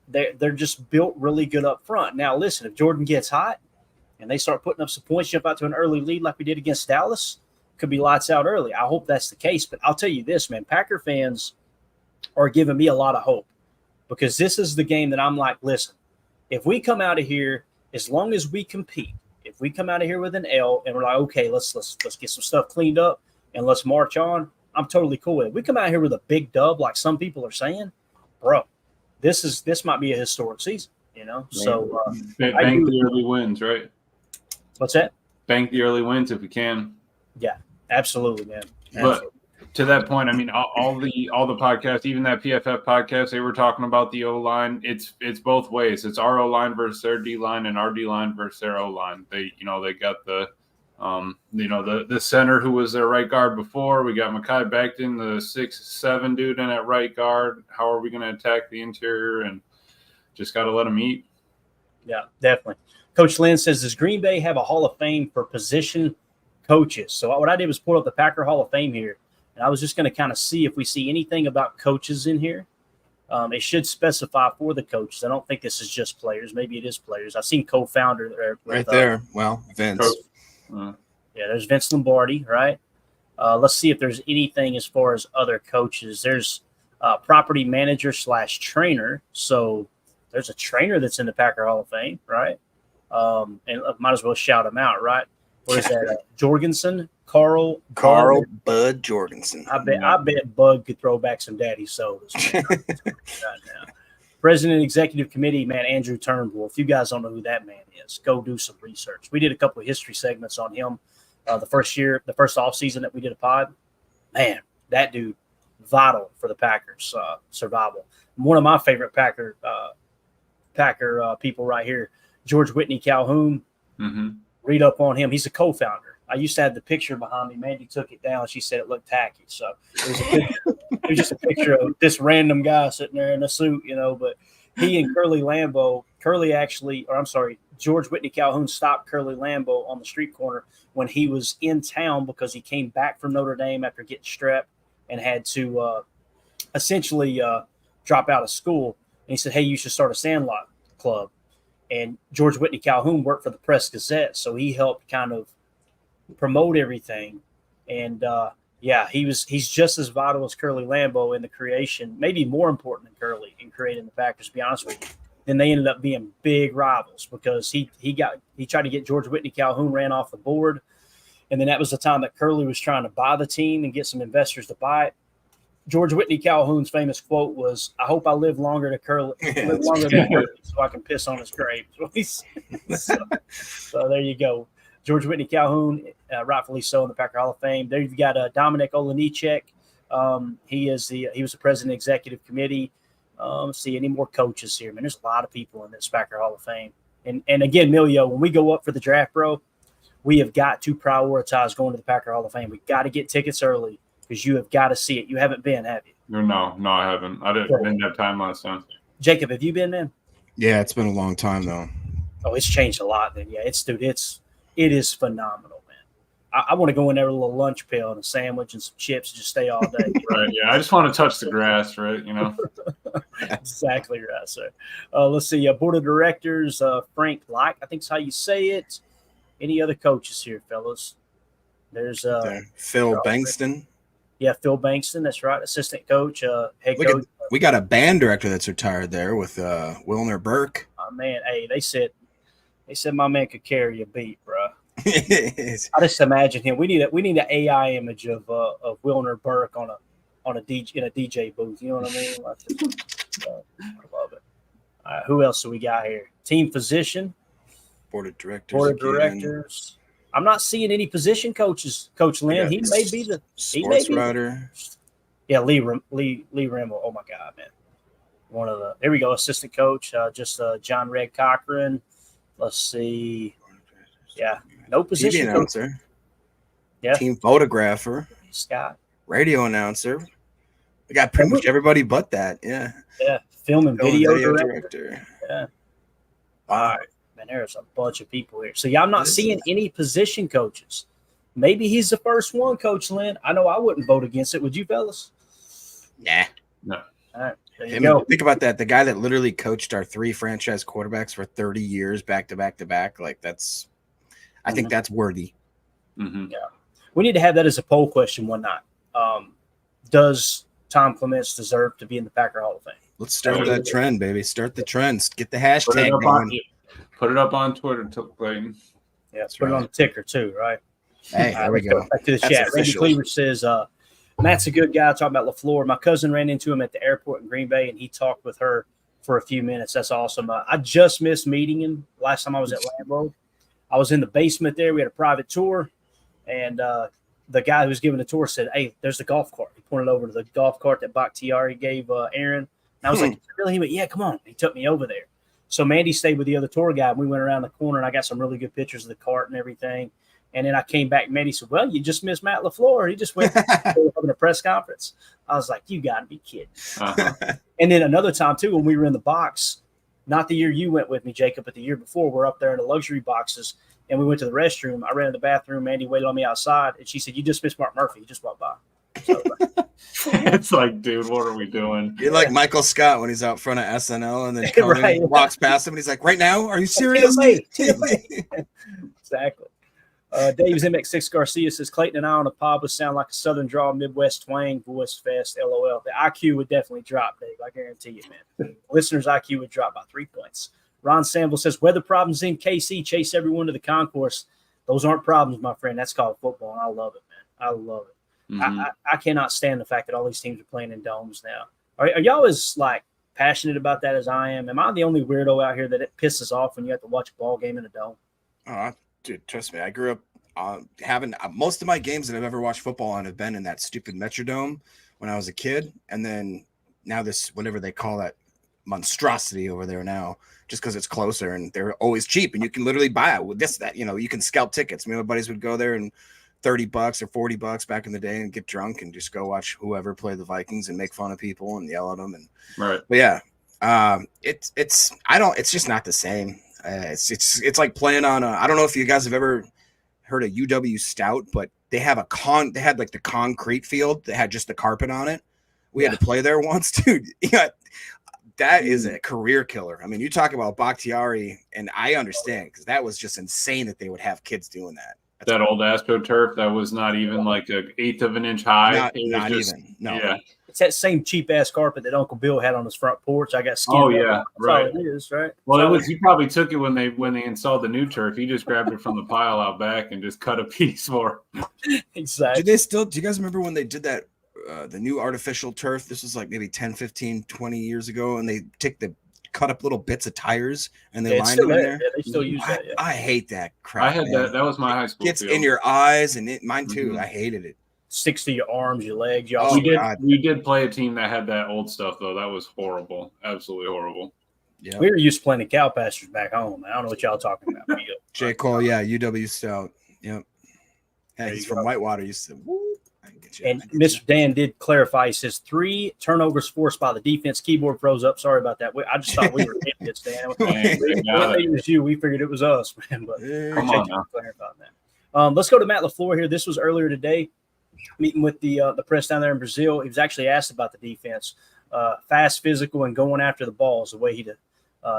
They're just built really good up front. Now, listen, if Jordan gets hot and they start putting up some points, jump out to an early lead like we did against Dallas, could be lights out early. I hope that's the case. But I'll tell you this, man, Packer fans are giving me a lot of hope because this is the game that I'm like, listen, if we come out of here, as long as we compete, if we come out of here with an L and we're like, okay, let's get some stuff cleaned up and let's march on, I'm totally cool with it. We come out here with a big dub like some people are saying, bro, this might be a historic season, So bank the early wins, right? What's that? Bank the early wins if we can. Yeah, absolutely, man. But to that point, I mean, all the podcasts, even that PFF podcast, they were talking about the O-line. It's both ways. It's our O-line versus their D-line, and our D-line versus their O-line. They got the the center who was their right guard before. We got Mekhi Becton, the 6'7" dude in at right guard. How are we going to attack the interior? And just got to let them eat. Yeah, definitely. Coach Lynn says, does Green Bay have a Hall of Fame for position coaches? So what I did was pull up the Packer Hall of Fame here, and I was just going to kind of see if we see anything about coaches in here. It should specify for the coaches. I don't think this is just players. Maybe it is players. I've seen co-founder there. Right there. Well, Vince. Yeah, there's Vince Lombardi, right? Let's see if there's anything as far as other coaches. There's property manager / trainer. So there's a trainer that's in the Packer Hall of Fame, right? And might as well shout him out, right? What is that? Jorgensen, Carl Bud Jorgensen. I bet Bud could throw back some daddy sodas right now. President Executive Committee, man, Andrew Turnbull. If you guys don't know who that man is, go do some research. We did a couple of history segments on him the first off season that we did a pod. Man, that dude, vital for the Packers' survival. One of my favorite Packer people right here, George Whitney Calhoun. Read up on him. He's a co-founder. I used to have the picture behind me. Mandy took it down. She said it looked tacky. So it was just a picture of this random guy sitting there in a suit, but he and George Whitney Calhoun stopped Curly Lambeau on the street corner when he was in town because he came back from Notre Dame after getting strep and had to essentially drop out of school. And he said, hey, you should start a Sandlot club. And George Whitney Calhoun worked for the Press Gazette, so he helped kind of promote everything. And he's just as vital as Curly Lambeau in the creation, maybe more important than Curly in creating the Packers, to be honest with you. Then they ended up being big rivals because he tried to get George Whitney Calhoun ran off the board. And then that was the time that Curly was trying to buy the team and get some investors to buy it. George Whitney Calhoun's famous quote was, I hope I live longer than Curly so I can piss on his grave. So there you go. George Whitney Calhoun, rightfully so, in the Packer Hall of Fame. There you've got Dominic Olejniczak. He was the president of the executive committee. Let's see any more coaches here, man. There's a lot of people in this Packer Hall of Fame. And again, Milio, when we go up for the draft, bro, we have got to prioritize going to the Packer Hall of Fame. We got to get tickets early because you have got to see it. You haven't been, have you? No, I haven't. I didn't have time last time. Jacob, have you been, man? Yeah, it's been a long time though. Oh, it's changed a lot, then. Yeah, it is phenomenal, man. I want to go in there with a little lunch pail and a sandwich and some chips and just stay all day. Right. Yeah. I just want to touch the grass, right? Exactly right, sir. Let's see. Board of directors, Frank Like, I think is how you say it. Any other coaches here, fellas? There's Phil Bankston. Yeah, Phil Bankston. That's right. Assistant coach, head coach. We got a band director that's retired there with Wilner Burke. Oh, man, hey, they said my man could carry a beat, bro. I just imagine him. We need an AI image of Wilner Burke in a DJ booth. You know what I mean? I love it. All right, who else do we got here? Team physician, board of directors. Board of directors. I'm not seeing any position coaches. Coach Lynn, he may be the sports writer. Yeah, Lee Rimmel. Oh my God, man! One of the there we go. Assistant coach, John Red Cochran. Let's see. Yeah, no position TV announcer. Yeah, team photographer. Scott. Radio announcer. We got pretty much everybody but that. Yeah. Yeah, film and video director. Yeah. Wow. All right, man. There's a bunch of people here. So yeah, I'm not seeing any position coaches. Maybe he's the first one, Coach Lynn. I know I wouldn't vote against it. Would you, fellas? Nah. No. All right. There you go. Think about that. The guy that literally coached our 3 franchise quarterbacks for 30 years back to back to back. Like that's, I think that's worthy. Mm-hmm. Yeah. We need to have that as a poll question one night. Does Tom Clements deserve to be in the Packer Hall of Fame? Let's start that trend, baby. Start the trends. Get the hashtag going. Put it up on Twitter, Clayton. Yeah, let's put it on the ticker too, right? Hey, there we go. Back to the chat. Randy Cleaver says, Matt's a good guy. Talking about LaFleur. My cousin ran into him at the airport in Green Bay, and he talked with her for a few minutes. That's awesome. I just missed meeting him last time I was at Lambeau. I was in the basement there. We had a private tour, and the guy who was giving the tour said, "Hey, there's the golf cart." He pointed over to the golf cart that Bakhtiari gave Aaron. And I was like, "Really?" He went, "Yeah, come on." He took me over there. So Mandy stayed with the other tour guide. And we went around the corner, and I got some really good pictures of the cart and everything. And then I came back, and Mandy said, "Well, you just missed Matt LaFleur. He just went having a press conference." I was like, "You got to be kidding." Uh-huh. And then another time, too, when we were in the box, not the year you went with me, Jacob, but the year before, we're up there in the luxury boxes, and we went to the restroom. I ran to the bathroom. Mandy waited on me outside, and she said, "You just missed Mark Murphy. He just walked by." So, It's like, dude, what are we doing? You're like Michael Scott when he's out front of SNL and then Conan walks past him and he's like, "Right now? Are you serious?" Exactly. Dave MX6 Garcia says, Clayton and I on a pod would sound like a Southern draw, Midwest twang, voice fest, LOL. The IQ would definitely drop, Dave. I guarantee you, man. Listeners' IQ would drop by 3 points. Ron Samble says, weather problems in KC, chase everyone to the concourse. Those aren't problems, my friend. That's called football, and I love it, man. I love it. Mm-hmm. I cannot stand the fact that all these teams are playing in domes now. Are y'all as like passionate about that as I am? Am I the only weirdo out here that it pisses off when you have to watch a ball game in a dome? Oh, dude, trust me. I grew up having most of my games that I've ever watched football on have been in that stupid Metrodome when I was a kid, and then now this whatever they call that monstrosity over there now, just because it's closer and they're always cheap and you can literally buy it with this that you can scalp tickets. Me and my buddies would go there and $30 or $40 back in the day and get drunk and just go watch whoever play the Vikings and make fun of people and yell at them. And right. But yeah, it's just not the same. It's like playing on I don't know if you guys have ever heard of UW Stout, but they had like the concrete field that had just the carpet on it. We had to play there once, dude. Yeah, that is a career killer. I mean, you talk about Bakhtiari, and I understand because that was just insane that they would have kids doing that. That old AstroTurf that was not even like an eighth of an inch high. Not even. No. Yeah. It's that same cheap ass carpet that Uncle Bill had on his front porch. I got skinned. Oh yeah, right. It is, right. Well, it was. He probably took it when they installed the new turf. He just grabbed it from the pile out back and just cut a piece for it. Exactly. Do you guys remember when they did that? The new artificial turf. This was like maybe 10, 15, 20 years ago, and they cut up little bits of tires and they lined them in there. Yeah, they still use that. Yeah. I hate that crap. I had that. That was my high school. Gets field. in your eyes and mine too. Mm-hmm. I hated it. Sticks to your arms, your legs. We did play a team that had that old stuff though. That was horrible. Absolutely horrible. Yeah. We were used to playing the cow pastures back home. I don't know what y'all talking about. J. Cole, yeah, UW Stout. Yep. Hey, he's from Whitewater. Used to. And Mr. Dan did clarify. He says 3 turnovers forced by the defense. Keyboard froze up. Sorry about that. I just thought we were idiots, Dan. It was you. We figured it was us, man. But come on now. Clarify that. Let's go to Matt LaFleur here. This was earlier today, meeting with the press down there in Brazil. He was actually asked about the defense. Fast, physical, and going after the ball is the way he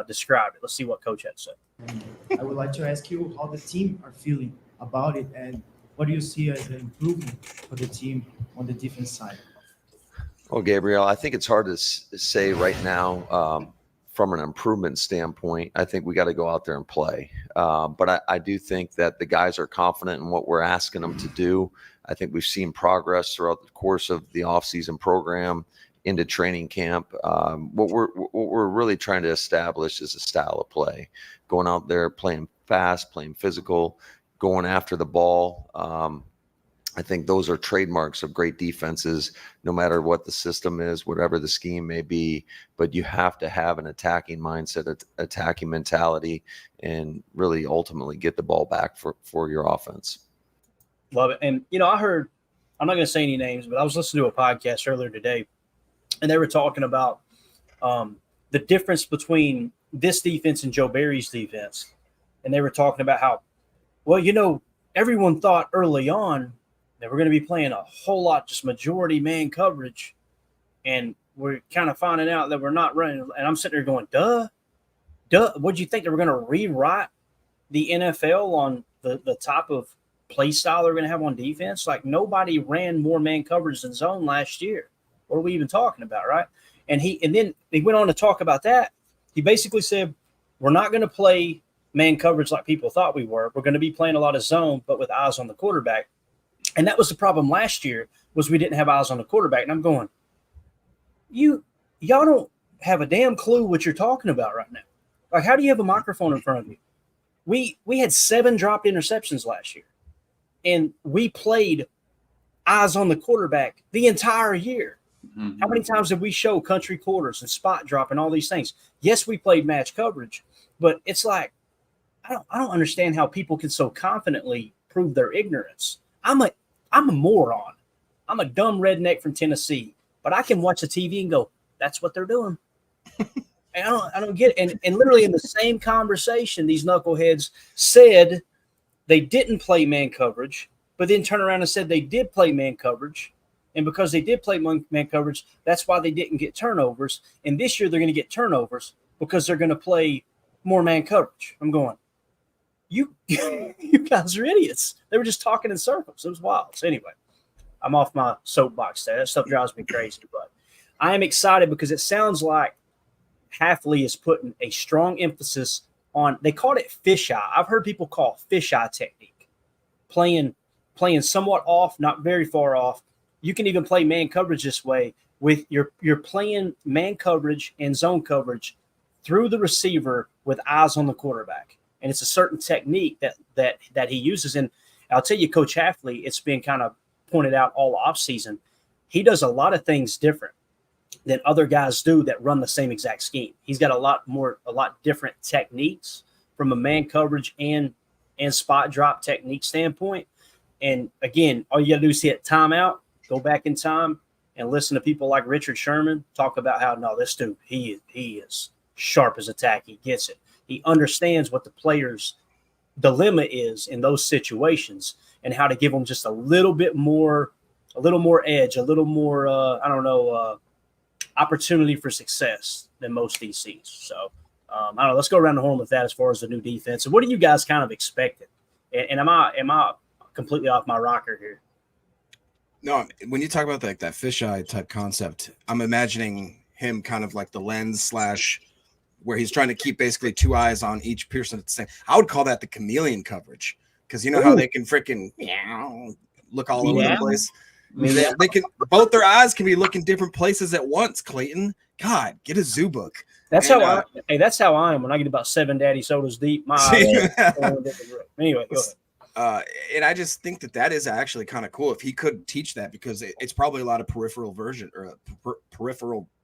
described it. Let's see what Coach had to say. I would like to ask you how the team are feeling about it and what do you see as an improvement for the team on the defense side? Well, Gabriel, I think it's hard to say right now from an improvement standpoint. I think we got to go out there and play. But I do think that the guys are confident in what we're asking them to do. I think we've seen progress throughout the course of the offseason program into training camp. What we're really trying to establish is a style of play, going out there, playing fast, playing physical, going after the ball. I think those are trademarks of great defenses, no matter what the system is, whatever the scheme may be. But you have to have an attacking mindset, attacking mentality, and really ultimately get the ball back for your offense. Love it. And, I heard, I'm not going to say any names, but I was listening to a podcast earlier today, and they were talking about the difference between this defense and Joe Barry's defense. And they were talking about how, well, everyone thought early on that we're going to be playing a whole lot, just majority man coverage. And we're kind of finding out that we're not running. And I'm sitting there going, duh. What'd you think they were going to rewrite the NFL on the type of play style they're going to have on defense? Like, nobody ran more man coverage than zone last year. What are we even talking about, right? And then he went on to talk about that. He basically said, we're not going to play man coverage like people thought we were. We're going to be playing a lot of zone, but with eyes on the quarterback. And that was the problem last year, was we didn't have eyes on the quarterback. And I'm going, y'all don't have a damn clue what you're talking about right now. Like, how do you have a microphone in front of you? We had 7 dropped interceptions last year, and we played eyes on the quarterback the entire year. Mm-hmm. How many times did we show country quarters and spot drop and all these things? Yes, we played match coverage, but it's like, I don't understand how people can so confidently prove their ignorance. I'm a moron. I'm a dumb redneck from Tennessee, but I can watch the TV and go, that's what they're doing. And I don't get it. And literally in the same conversation, these knuckleheads said they didn't play man coverage, but then turn around and said they did play man coverage. And because they did play man coverage, that's why they didn't get turnovers. And this year they're going to get turnovers because they're going to play more man coverage. I'm going, you guys are idiots. They were just talking in circles. It was wild. So anyway, I'm off my soapbox there. That stuff drives me crazy. But I am excited because it sounds like Hafley is putting a strong emphasis on, they called it fisheye. I've heard people call fisheye technique. Playing somewhat off, not very far off. You can even play man coverage this way with you're playing man coverage and zone coverage through the receiver with eyes on the quarterback. And it's a certain technique that he uses. And I'll tell you, Coach Hafley, it's been kind of pointed out all offseason. He does a lot of things different than other guys do that run the same exact scheme. He's got a lot different techniques from a man coverage and spot drop technique standpoint. And again, all you got to do is hit timeout, go back in time, and listen to people like Richard Sherman talk about how, no, this dude, he is sharp as a tack. He gets it. He understands what the player's dilemma is in those situations and how to give them just a little more edge, a little more, opportunity for success than most DCs. So, I don't know. Let's go around the horn with that as far as the new defense. And what do you guys kind of expected? And am I completely off my rocker here? No, when you talk about that fisheye type concept, I'm imagining him kind of like the lens / where he's trying to keep basically 2 eyes on each person at the same. I would call that the chameleon coverage, because you know how they can freaking look all over the place. I mean, they can, both their eyes can be looking different places at once. Clayton, God, get a zoo book. That's how I am when I get about 7 daddy sodas deep. My anyway, go ahead. And I just think that is actually kind of cool if he could teach that, because it's probably a lot of peripheral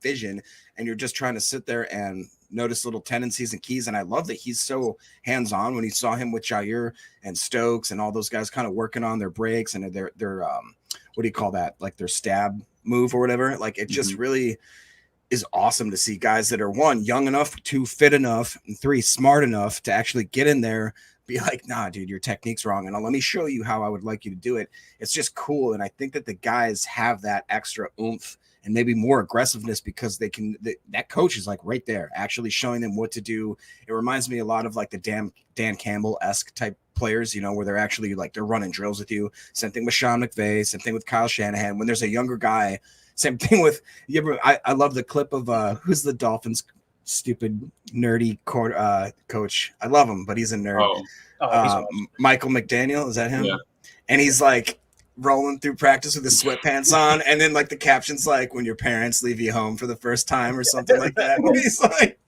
vision, and you're just trying to sit there and notice little tendencies and keys. And I love that he's so hands-on. When you saw him with Jair and Stokes and all those guys kind of working on their breaks and their what do you call that? Like their stab move or whatever. Like it just really is awesome to see guys that are 1, young enough, 2, fit enough, and 3, smart enough to actually get in there, be like, nah, dude, your technique's wrong. And let me show you how I would like you to do it. It's just cool. And I think that the guys have that extra oomph and maybe more aggressiveness because they can, that coach is like right there, actually showing them what to do. It reminds me a lot of like the Dan Campbell-esque type players, you know, where they're actually like, they're running drills with you. Same thing with Sean McVay, same thing with Kyle Shanahan. When there's a younger guy, same thing with, I love the clip of who's the Dolphins stupid nerdy coach. I love him, but he's a nerd. He's awesome. Michael McDaniel, is that him? Yeah. And he's like rolling through practice with his sweatpants on, and then like the caption's like, when your parents leave you home for the first time or something like that. And he's like,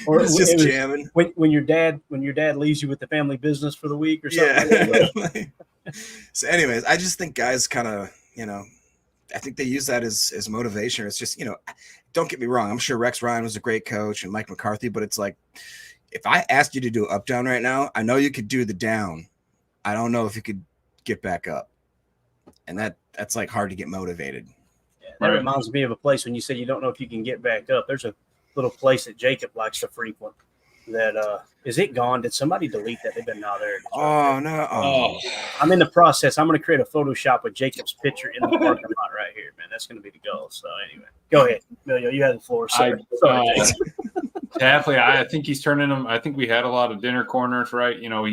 Or it's just jamming. When your dad leaves you with the family business for the week or something. Yeah. So anyways, I just think guys kind of, you know, I think they use that as motivation. It's just, you know, don't get me wrong. I'm sure Rex Ryan was a great coach and Mike McCarthy, but it's like, if I asked you to do up down right now, I know you could do the down. I don't know if you could get back up. And that's like hard to get motivated. Yeah, that reminds me of a place when you said you don't know if you can get back up. There's a little place that Jacob likes to frequent. That is it gone? Did somebody delete that? They've been now there. Oh no! Oh. I'm in the process. I'm going to create a Photoshop with Jacob's picture in the parking lot right here, man. That's going to be the goal. So anyway, go ahead, Emilio. You have the floor. Sorry, Definitely. I think he's turning them. I think we had a lot of dinner corners, right? You know,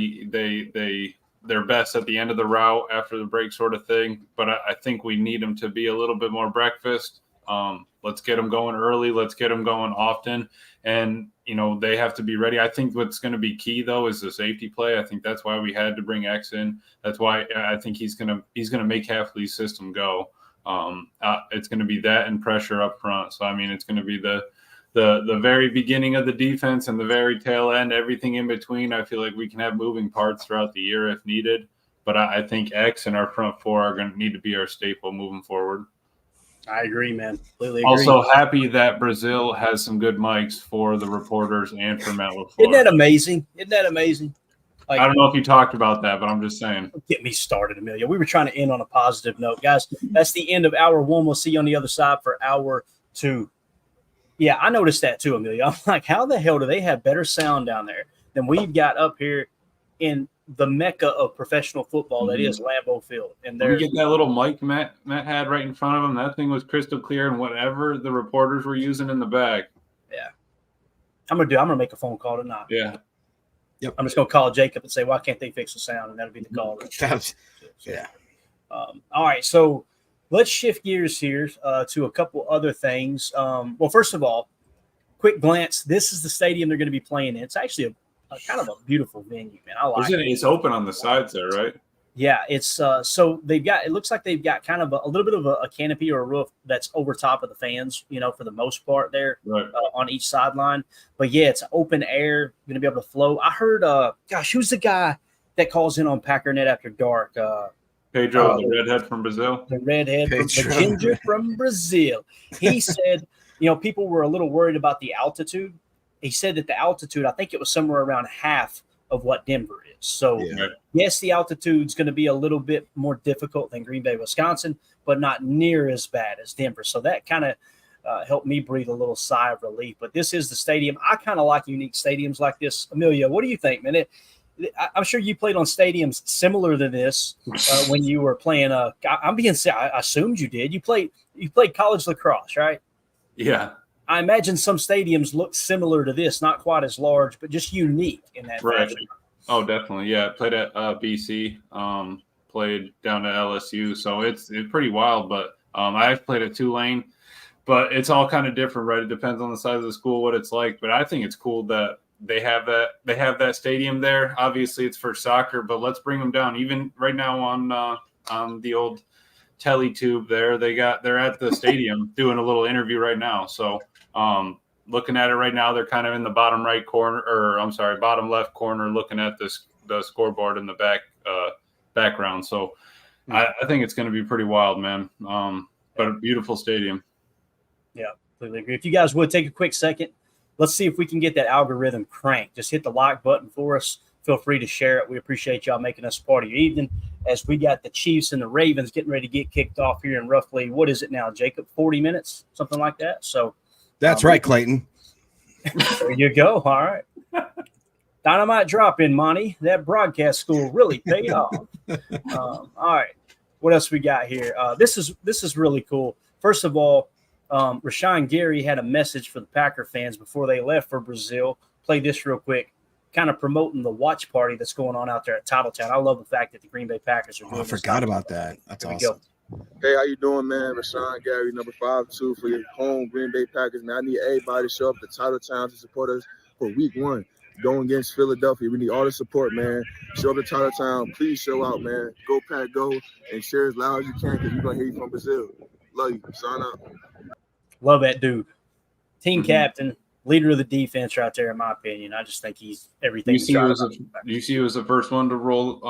they're best at the end of the route after the break, sort of thing. But I think we need them to be a little bit more breakfast. Let's get them going early. Let's get them going often. And, you know, they have to be ready. I think what's going to be key, though, is the safety play. I think that's why we had to bring X in. That's why I think he's going to make Hafley's system go. It's going to be that and pressure up front. So, I mean, it's going to be the very beginning of the defense and the very tail end, everything in between. I feel like we can have moving parts throughout the year if needed. But I think X and our front four are going to need to be our staple moving forward. I agree, man. Completely agree. Also happy that Brazil has some good mics for the reporters and for Matt LaFleur. Isn't that amazing? Like, I don't know if you talked about that, but I'm just saying. Get me started, Amelia. We were trying to end on a positive note. Guys, that's the end of hour one. We'll see you on the other side for hour two. Yeah, I noticed that too, Amelia. I'm like, how the hell do they have better sound down there than we've got up here in the mecca of professional football that is Lambeau Field? And we get that little mic Matt had right in front of him. That thing was crystal clear, and whatever the reporters were using in the back. Yeah. I'm gonna make a phone call tonight. Yeah. Yep. I'm just gonna call Jacob and say, why can't they fix the sound? And that'll be the call. Yeah. All right, so let's shift gears here to a couple other things. Well, first of all, quick glance. This is the stadium they're going to be playing in. It's actually a kind of a beautiful venue, man. I like it. It's open on the sides there, right? Yeah, it's so they've got. It looks like they've got kind of a little bit of a canopy or a roof that's over top of the fans. You know, for the most part there, right. On each sideline. But yeah, it's open air. Going to be able to flow. I heard. Gosh, who's the guy that calls in on Packernet After Dark? Pedro, the redhead from Brazil. The redhead, the ginger from Brazil. He said, you know, people were a little worried about the altitude. He said that the altitude, I think it was somewhere around half of what Denver is. So, yes, the altitude's going to be a little bit more difficult than Green Bay, Wisconsin, but not near as bad as Denver. So that kind of helped me breathe a little sigh of relief. But this is the stadium. I kind of like unique stadiums like this. Amelia, what do you think, man? I'm sure you played on stadiums similar to this when you were playing. I assumed you did. You played college lacrosse, right? Yeah. I imagine some stadiums look similar to this, not quite as large, but just unique in that fashion. Oh, definitely. Yeah, I played at BC, played down to LSU, so it's pretty wild. But I've played at Tulane, but it's all kind of different, right? It depends on the size of the school, what it's like. But I think it's cool that they have that stadium there. Obviously, it's for soccer, but let's bring them down. Even right now on the old Teletube there, they're at the stadium doing a little interview right now. So looking at it right now, they're kind of in the bottom right corner, bottom left corner, looking at the scoreboard in the background. So I think it's going to be pretty wild, man. But a beautiful stadium. Yeah, completely agree. If you guys would take a quick second, let's see if we can get that algorithm cranked. Just hit the like button for us. Feel free to share it. We appreciate y'all making us part of your evening as we got the Chiefs and the Ravens getting ready to get kicked off here in roughly, what is it now, Jacob? 40 minutes, something like that. So that's right, Clayton. There you go. All right. Dynamite drop in, Monty. That broadcast school really paid off. All right. What else we got here? This is really cool. First of all, Rashawn Gary had a message for the Packer fans before they left for Brazil. Play this real quick, kind of promoting the watch party that's going on out there at Titletown. I love the fact that the Green Bay Packers are doing I forgot about that. That's awesome. Hey, how you doing, man? Rashawn Gary, number 5'2" for your home Green Bay Packers. Man, I need everybody to show up to Titletown to support us for week 1. Going against Philadelphia. We need all the support, man. Show up to Titletown. Please show out, man. Go, Pack, go, and share as loud as you can because we're going to hear you from Brazil. Love you. Sign up. Love that dude. Team captain, leader of the defense right there, in my opinion. I just think he's everything. You see who was the first one to roll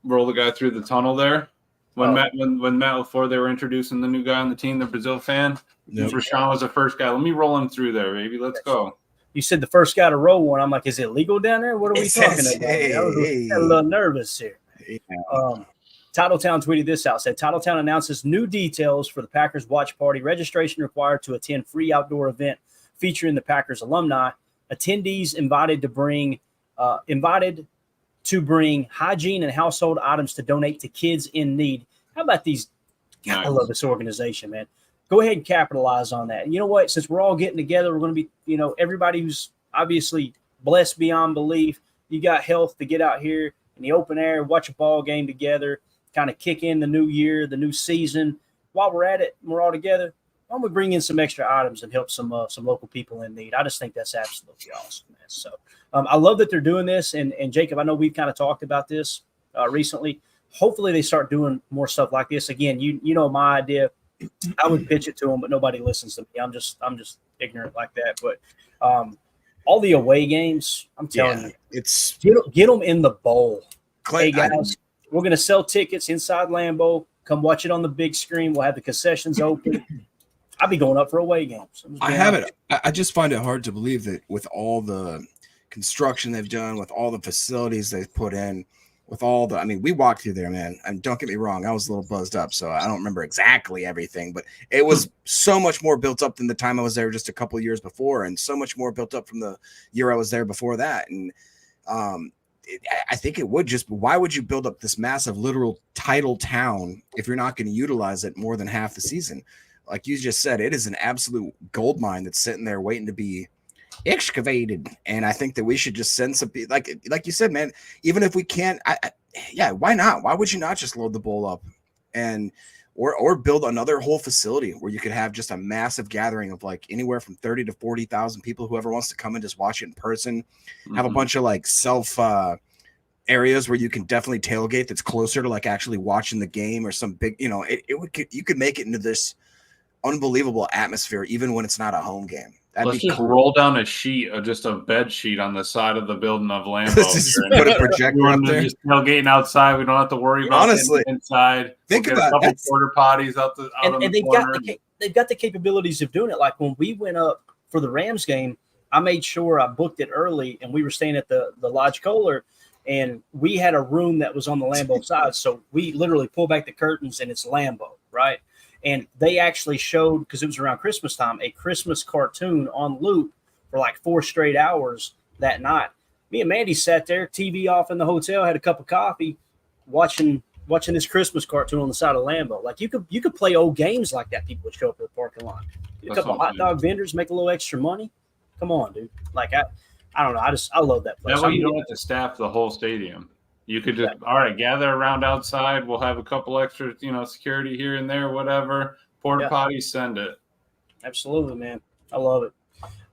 the guy through the tunnel there? When Matt LaFleur, they were introducing the new guy on the team, the Brazil fan. Yep. Rashawn was the first guy. Let me roll him through there, baby. Let's go. You said the first guy to roll one. I'm like, is it legal down there? What are we talking about? I was a little nervous here. Titletown tweeted this out, said Titletown announces new details for the Packers watch party. Registration required to attend free outdoor event featuring the Packers alumni. Attendees invited to bring hygiene and household items to donate to kids in need. How about these? God, I love this organization, man. Go ahead and capitalize on that. You know what? Since we're all getting together, we're going to be, everybody who's obviously blessed beyond belief. You got health to get out here in the open air, watch a ball game together, kind of kick in the new year, the new season. While we're at it, we're all together. I'm going to bring in some extra items and help some local people in need. I just think that's absolutely awesome, man. So I love that they're doing this. And Jacob, I know we've kind of talked about this recently. Hopefully they start doing more stuff like this. Again, you know my idea. I would pitch it to them, but nobody listens to me. I'm just ignorant like that. But all the away games, I'm telling you, it's get them in the bowl. Hey guys, we're going to sell tickets inside Lambeau. Come watch it on the big screen. We'll have the concessions open. I'll be going up for away games. I just find it hard to believe that with all the construction they've done, with all the facilities they've put in, with all the, we walked through there, man. And don't get me wrong, I was a little buzzed up, so I don't remember exactly everything, but it was so much more built up than the time I was there just a couple of years before, and so much more built up from the year I was there before that. And I think it would just, why would you build up this massive literal title town if you're not going to utilize it more than half the season? Like you just said, it is an absolute gold mine that's sitting there waiting to be excavated. And I think that we should just send some people, like you said, man, even if we can't, why not? Why would you not just load the bowl up and or build another whole facility where you could have just a massive gathering of like anywhere from 30 to 40,000 people, whoever wants to come and just watch it in person, have a bunch of like self areas where you can definitely tailgate that's closer to like actually watching the game, or some big, you could make it into this unbelievable atmosphere even when it's not a home game. Let's just roll down a sheet, just a bed sheet on the side of the building of Lambeau. Put a projector up there. Just tailgating outside. We don't have to worry about inside. Think about a couple porta potties out the and they've got the capabilities of doing it. Like when we went up for the Rams game, I made sure I booked it early, and we were staying at the Lodge Kohler, and we had a room that was on the Lambeau side. So we literally pull back the curtains, and it's Lambeau, right? And they actually showed, because it was around Christmas time, a Christmas cartoon on loop for like 4 straight hours that night. Me and Mandy sat there, TV off in the hotel, had a cup of coffee, watching this Christmas cartoon on the side of Lambeau. Like you could play old games like that. People would show up at the parking lot. Get a couple of hot dog vendors, make a little extra money. Come on, dude. Like I don't know. I love that place. That way you don't have to staff the whole stadium. You could just, all right, gather around outside. We'll have a couple extra, security here and there, whatever. Porta potties, send it. Absolutely, man. I love it.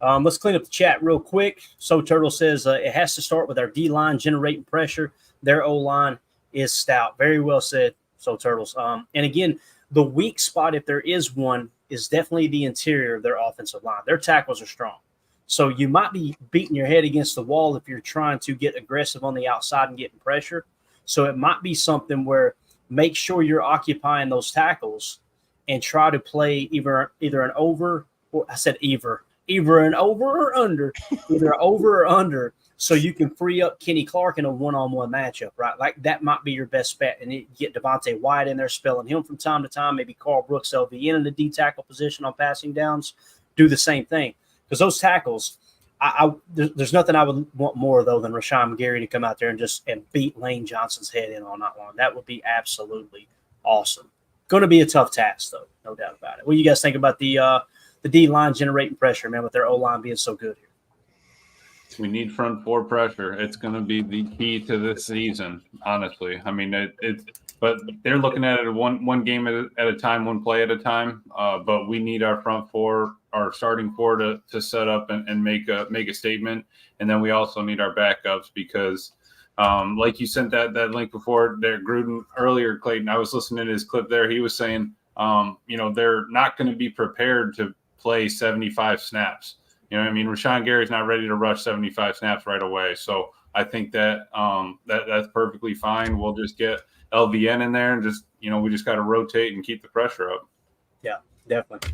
Let's clean up the chat real quick. So Turtle says it has to start with our D-line generating pressure. Their O-line is stout. Very well said, So Turtles. And again, the weak spot, if there is one, is definitely the interior of their offensive line. Their tackles are strong. So you might be beating your head against the wall if you're trying to get aggressive on the outside and getting pressure. So it might be something where make sure you're occupying those tackles and try to play either an over, or I said either an over or under, either over or under, so you can free up Kenny Clark in a one-on-one matchup, right? Like that might be your best bet. And you get Devontae White in there, spelling him from time to time, maybe Carl Brooks LVN in the D tackle position on passing downs, do the same thing. Because those tackles, There's nothing I would want more though than Rashawn Gary to come out there and beat Lane Johnson's head in all night long. That would be absolutely awesome. Going to be a tough task though, no doubt about it. What do you guys think about the D line generating pressure, man, with their O line being so good here? We need front four pressure. It's going to be the key to this season, honestly. I mean, but they're looking at it one game at a time, one play at a time. But we need our front four, our starting four to set up and make a statement. And then we also need our backups because, like you sent that link before there, Gruden earlier, Clayton, I was listening to his clip there. He was saying, they're not going to be prepared to play 75 snaps. You know what I mean? Rashawn Gary's not ready to rush 75 snaps right away. So I think that that's perfectly fine. We'll just get LVN in there and we just got to rotate and keep the pressure up. Yeah, definitely.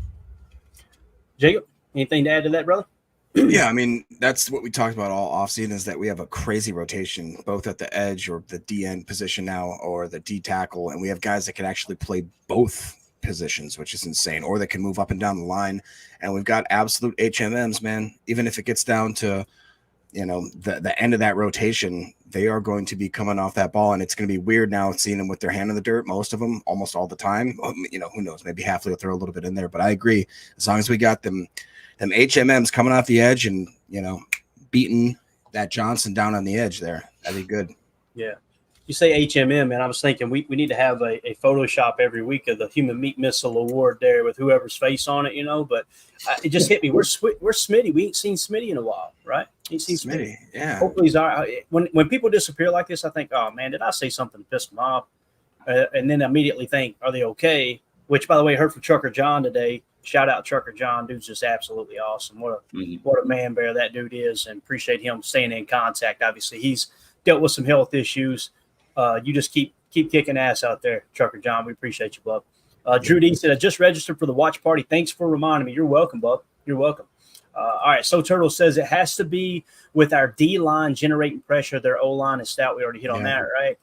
Jacob, anything to add to that, brother? Yeah, I mean, that's what we talked about all offseason is that we have a crazy rotation, both at the edge or the DN position now or the D tackle. And we have guys that can actually play both positions, which is insane, or they can move up and down the line. And we've got absolute HMMs, man. Even if it gets down to, the end of that rotation, they are going to be coming off that ball. And it's going to be weird now seeing them with their hand in the dirt, most of them, almost all the time. Who knows? Maybe Halfley will throw a little bit in there. But I agree. As long as we got them HMMs coming off the edge and, beating that Johnson down on the edge there, that'd be good. Yeah. You say HMM, man. I was thinking we need to have a Photoshop every week of the Human Meat Missile Award there with whoever's face on it, But it just hit me. Where's Smitty? We ain't seen Smitty in a while, right? Ain't seen Smitty. Yeah. Hopefully he's all right. When people disappear like this, I think, oh man, did I say something to piss them off? And then immediately think, are they okay? Which, by the way, I heard from Trucker John today. Shout out Trucker John, dude's just absolutely awesome. What a man bear that dude is, and appreciate him staying in contact. Obviously, he's dealt with some health issues. You just keep kicking ass out there, Trucker John. We appreciate you, bub. Drew D said, I just registered for the watch party. Thanks for reminding me. You're welcome, bub. You're welcome. All right. So Turtle says it has to be with our D line generating pressure. Their O line is stout. We already hit on that, right?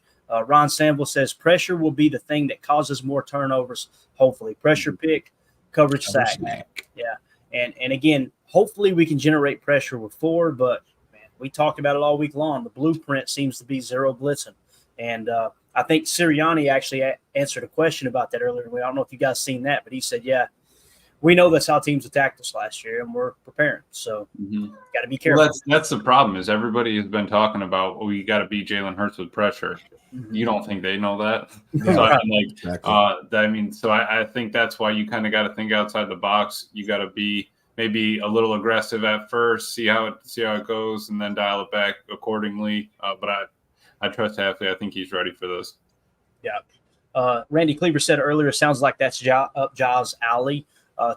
Ron Samble says pressure will be the thing that causes more turnovers. Hopefully, pressure pick, coverage sack. Yeah, and again, hopefully we can generate pressure with Ford. But man, we talked about it all week long. The blueprint seems to be zero blitzing. And I think Sirianni actually answered a question about that earlier. I don't know if you guys seen that, but he said, yeah, we know that's how teams attacked us last year, and we're preparing. So got to be careful. Well, that's the problem is everybody has been talking about, we got to beat Jalen Hurts with pressure. You don't think they know that? Yeah. So I think that's why you kind of got to think outside the box. You got to be maybe a little aggressive at first, see how it goes, and then dial it back accordingly. But I trust Halfley. I think he's ready for this. Yeah. Randy Cleaver said earlier, sounds like that's up Jaws' alley,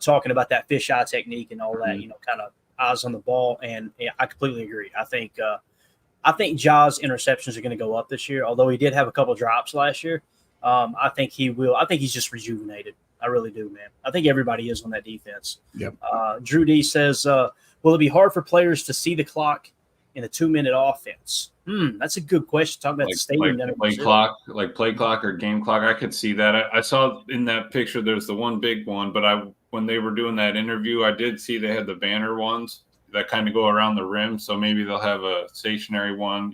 talking about that fisheye technique and all that, kind of eyes on the ball. And yeah, I completely agree. I think Jaws' interceptions are going to go up this year, although he did have a couple drops last year. I think he will. I think he's just rejuvenated. I really do, man. I think everybody is on that defense. Yep. Drew D says, will it be hard for players to see the clock in a 2-minute offense? That's a good question. Talking about the stadium. Play clock or game clock. I could see that. I saw in that picture there's the one big one, but when they were doing that interview, I did see they had the banner ones that kind of go around the rim. So maybe they'll have a stationary one.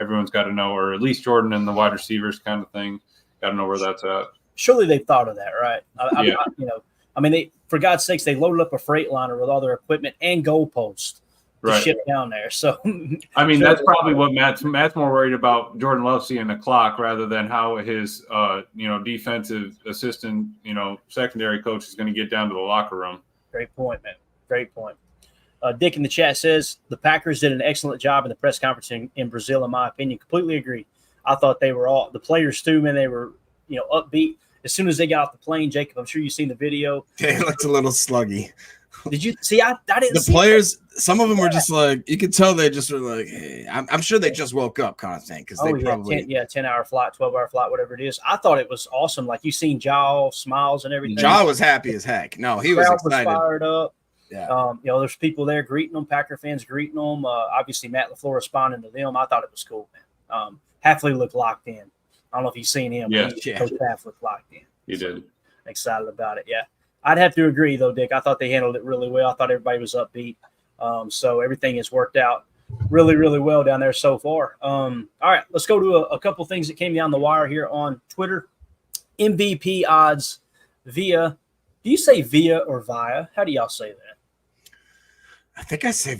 Everyone's got to know, or at least Jordan and the wide receivers kind of thing. Got to know where that's at. Surely they've thought of that, right? For God's sakes, they loaded up a Freightliner with all their equipment and goalposts to ship down there. So, that's probably what Matt's more worried about. Jordan Love seeing the clock rather than how his, defensive assistant, secondary coach is going to get down to the locker room. Great point, man. Great point. Dick in the chat says the Packers did an excellent job in the press conference in Brazil, in my opinion. Completely agree. I thought they were all the players too, man. They were, upbeat. As soon as they got off the plane, Jacob, I'm sure you've seen the video. They looked a little sluggy. Did you see? I didn't. The players, some of them were just like, you could tell they just were like, hey, I'm sure they just woke up kind of thing. Because they probably 10-hour flight, 12-hour flight, whatever it is. I thought it was awesome. Like you seen Jaw smiles and everything. Jaw was happy as heck. No, he was excited. Was fired up. Yeah. There's people there greeting them, Packer fans greeting them. Obviously, Matt LaFleur responding to them. I thought it was cool, man. Halfley looked locked in. I don't know if you've seen him. Yeah. Coach Half looked locked in. He did. Excited about it. Yeah. I'd have to agree, though, Dick. I thought they handled it really well. I thought everybody was upbeat. So everything has worked out really, really well down there so far. All right, let's go to a couple things that came down the wire here on Twitter. MVP odds via. Do you say via or via? How do y'all say that? I think I say.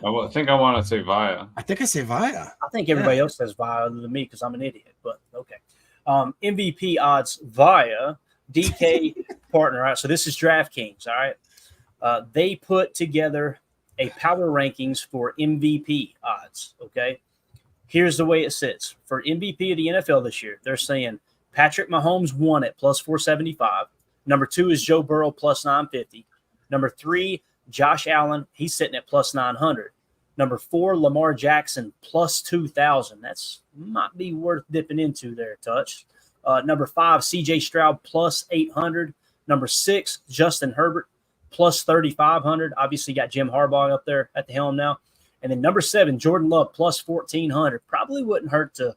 I think I want to say via. I think I say via. I think everybody else says via other than me because I'm an idiot. But okay. MVP odds via DK partner. All right, so this is DraftKings. All right, they put together a power rankings for MVP odds. Okay, here's the way it sits for MVP of the NFL this year. They're saying Patrick Mahomes won at plus 475. Number 2 is Joe Burrow plus 950. Number 3, Josh Allen. He's sitting at plus 900. Number 4, Lamar Jackson plus 2,000. That's might be worth dipping into there, Touch. Number 5, C.J. Stroud plus 800. Number 6, Justin Herbert plus 3,500. Obviously, got Jim Harbaugh up there at the helm now. And then number 7, Jordan Love plus 1,400. Probably wouldn't hurt to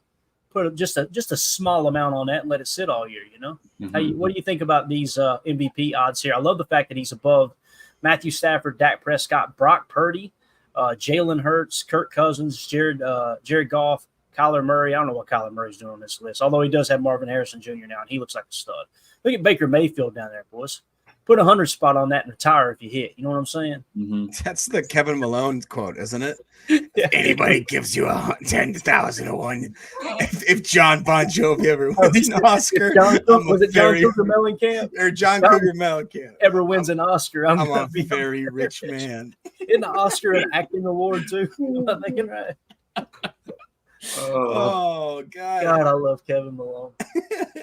put just a small amount on that and let it sit all year, you know? Mm-hmm. What do you think about these MVP odds here? I love the fact that he's above Matthew Stafford, Dak Prescott, Brock Purdy, Jalen Hurts, Kirk Cousins, Jared Goff, Kyler Murray. I don't know what Kyler Murray's doing on this list, although he does have Marvin Harrison Jr. now, and he looks like a stud. Look at Baker Mayfield down there, boys. Put a 100 spot on that and retire if you hit. You know what I'm saying? Mm-hmm. That's the Kevin Malone quote, isn't it? Yeah. Anybody gives you 10,000 to 1. If John Bon Jovi ever wins an Oscar, Was it John Cougar Mellencamp? Or John Cougar Mellencamp Ever wins an Oscar, I'm a very rich man. Isn't the Oscar an acting award too? Am I thinking right? Oh God! God, I love Kevin Malone.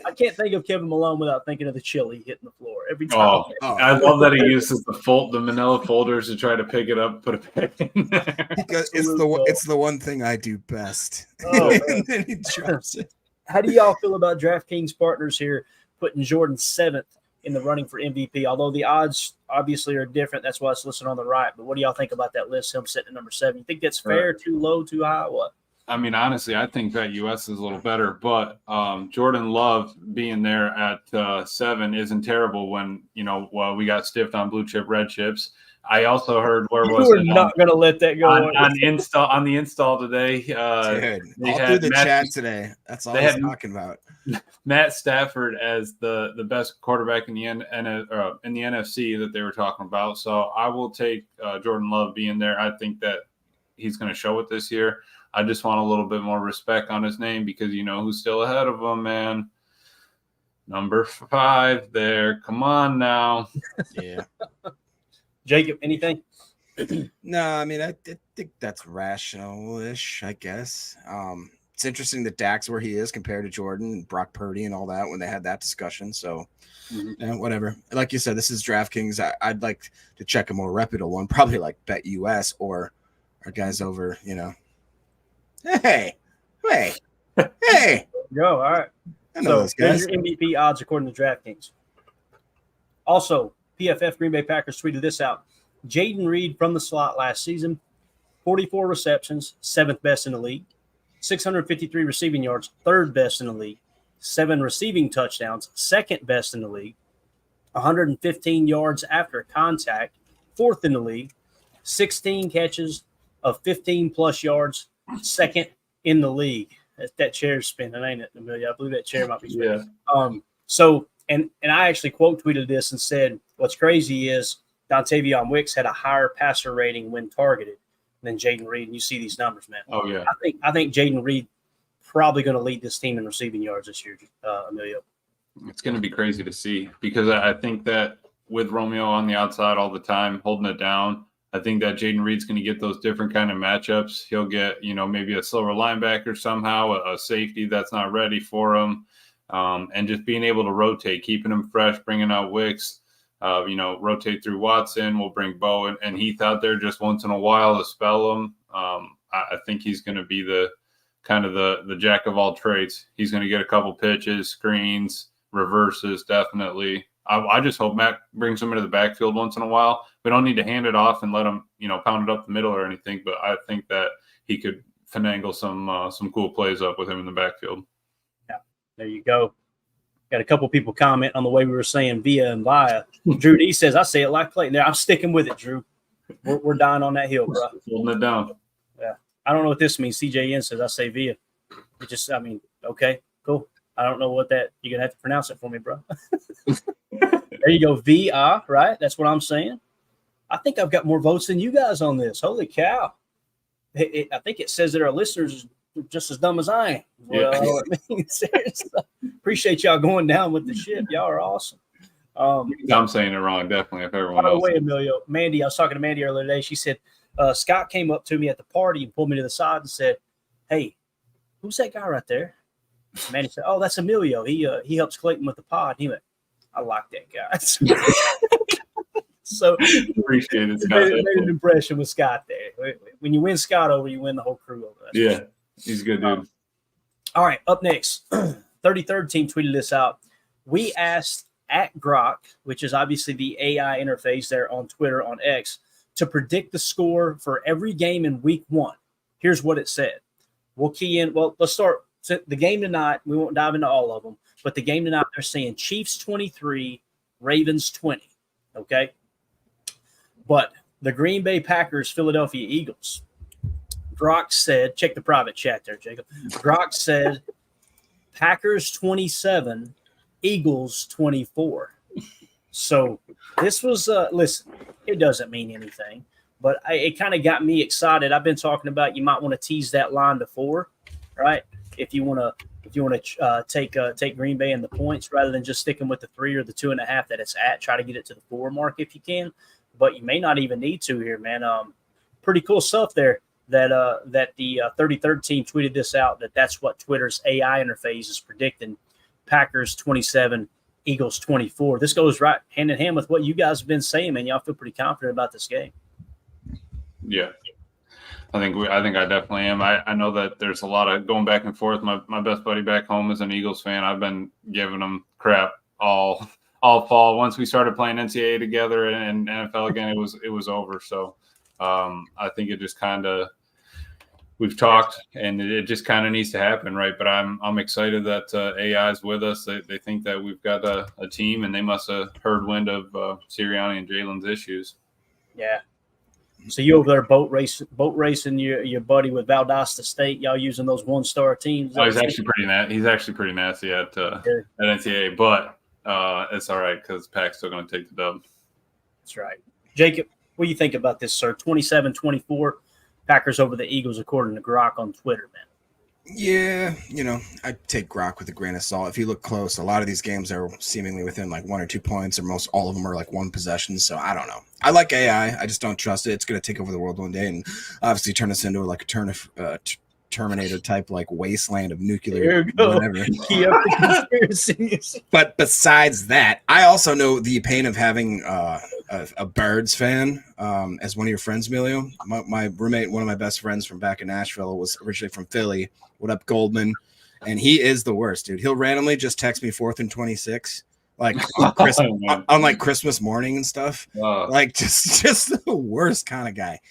I can't think of Kevin Malone without thinking of the chili hitting the floor every time. I love that he uses the manila folders to try to pick it up, put it back in there. Because it's the one thing I do best. Oh, and then he drops it. How do y'all feel about DraftKings partners here putting Jordan 7th in the running for MVP? Although the odds obviously are different, that's why it's listed on the right. But what do y'all think about that list? Him sitting at number 7. You think that's fair? Too low? Too high? What? I mean, honestly, I think that US is a little better, but Jordan Love being there at 7 isn't terrible when, we got stiffed on blue chip, red chips. I also heard We're not going to let that go on the install today. Dude, all through the chat today. That's all I was talking about. Matt Stafford as the best quarterback in the NFC that they were talking about. So I will take Jordan Love being there. I think that he's going to show it this year. I just want a little bit more respect on his name because you know who's still ahead of him, man. Number 5 there. Come on now. Yeah. Jacob, anything? No, I mean, I think that's rational-ish, I guess. It's interesting that Dak's where he is compared to Jordan and Brock Purdy and all that when they had that discussion. So, whatever. Like you said, this is DraftKings. I'd like to check a more reputable one, probably like BetUS or our guys over, Hey. Go. All right. I know those guys. There's your MVP odds according to DraftKings. Also, PFF Green Bay Packers tweeted this out. Jaden Reed from the slot last season, 44 receptions, 7th best in the league, 653 receiving yards, 3rd best in the league, 7 receiving touchdowns, 2nd best in the league, 115 yards after contact, 4th in the league, 16 catches of 15-plus yards, 2nd in the league. That chair's spinning, ain't it, Amelia? I believe that chair might be spinning. Yeah. So I actually quote tweeted this and said, what's crazy is Dontavion Wicks had a higher passer rating when targeted than Jaden Reed. And you see these numbers, man. Oh, yeah. I think Jaden Reed probably going to lead this team in receiving yards this year, Amelia. It's going to be crazy to see because I think that with Romeo on the outside all the time, holding it down, I think that Jaden Reed's going to get those different kind of matchups. He'll get, maybe a silver linebacker somehow, a safety that's not ready for him, and just being able to rotate, keeping him fresh, bringing out Wicks, rotate through Watson. We'll bring Bo and Heath out there just once in a while to spell him. I think he's going to be the kind of the jack of all trades. He's going to get a couple pitches, screens, reverses, definitely. I just hope Matt brings him into the backfield once in a while. We don't need to hand it off and let him, pound it up the middle or anything. But I think that he could finagle some cool plays up with him in the backfield. Yeah, there you go. Got a couple people comment on the way we were saying via and via. Drew D says, I say it like Clayton. There, I'm sticking with it, Drew. We're dying on that hill, bro. Holding it down. Yeah. I don't know what this means. CJN says I say via. Okay, cool. I don't know what that – you're going to have to pronounce it for me, bro. There you go. VI, right? That's what I'm saying. I think I've got more votes than you guys on this. Holy cow. I think it says that our listeners are just as dumb as I am. Well, I mean, seriously. Appreciate y'all going down with the ship. Y'all are awesome. I'm saying it wrong, definitely, if everyone By the else. way, Emilio, Mandy, I was talking to Mandy earlier today. She said, Scott came up to me at the party and pulled me to the side and said, hey, who's that guy right there? Mandy said, oh, that's Emilio. He helps Clayton with the pod. He went, I like that guy. So Appreciate it, Scott. Made an impression with Scott there. When you win Scott over, you win the whole crew over. Yeah, he's a good dude. All right, up next, 33rd team tweeted this out. We asked @Grok, which is obviously the AI interface there on Twitter, on X, to predict the score for every game in week 1. Here's what it said. We'll key in. Well, let's start. The game tonight, we won't dive into all of them, but the game tonight, they're saying Chiefs 23, Ravens 20. Okay? But the Green Bay Packers, Philadelphia Eagles, Grok said, check the private chat there, Jacob. Grok said Packers 27, Eagles 24. So this was, listen, it doesn't mean anything, but it kind of got me excited. I've been talking about you might want to tease that line to 4, right? If you want to take Green Bay in the points rather than just sticking with the 3 or the 2.5 that it's at, try to get it to the 4 mark if you can. But you may not even need to here, man. Pretty cool stuff there that the 33rd team tweeted this out, that's what Twitter's AI interface is predicting. Packers 27, Eagles 24. This goes right hand in hand with what you guys have been saying, man. Y'all feel pretty confident about this game. Yeah. I think I definitely am. I know that there's a lot of going back and forth. My best buddy back home is an Eagles fan. I've been giving him crap all fall. Once we started playing NCAA together and NFL again, it was over. So I think it just kind of we've talked, and it just kind of needs to happen, right? But I'm excited that AI is with us. They think that we've got a team, and they must have heard wind of Sirianni and Jalen's issues. Yeah. So you over there boat racing your buddy with Valdosta State. Y'all using those 1-star teams? Oh, he's actually pretty nasty at NCAA, but it's all right because Pac's still going to take the dub. That's right. Jacob, what do you think about this, sir? 27-24, Packers over the Eagles, according to Grok on Twitter, man. Yeah, I take Grok with a grain of salt. If you look close, a lot of these games are seemingly within like 1 or 2 points, or most all of them are like 1 possession. So I don't know. I like AI. I just don't trust it. It's going to take over the world one day and obviously turn us into like a Terminator type like wasteland of nuclear whatever. But besides that, I also know the pain of having a Birds fan as one of your friends, Emilio. My roommate, one of my best friends from back in Nashville, was originally from Philly. What up, Goldman? And he is the worst, dude. He'll randomly just text me 4th and 26, like on like Christmas morning and stuff. Like just the worst kind of guy.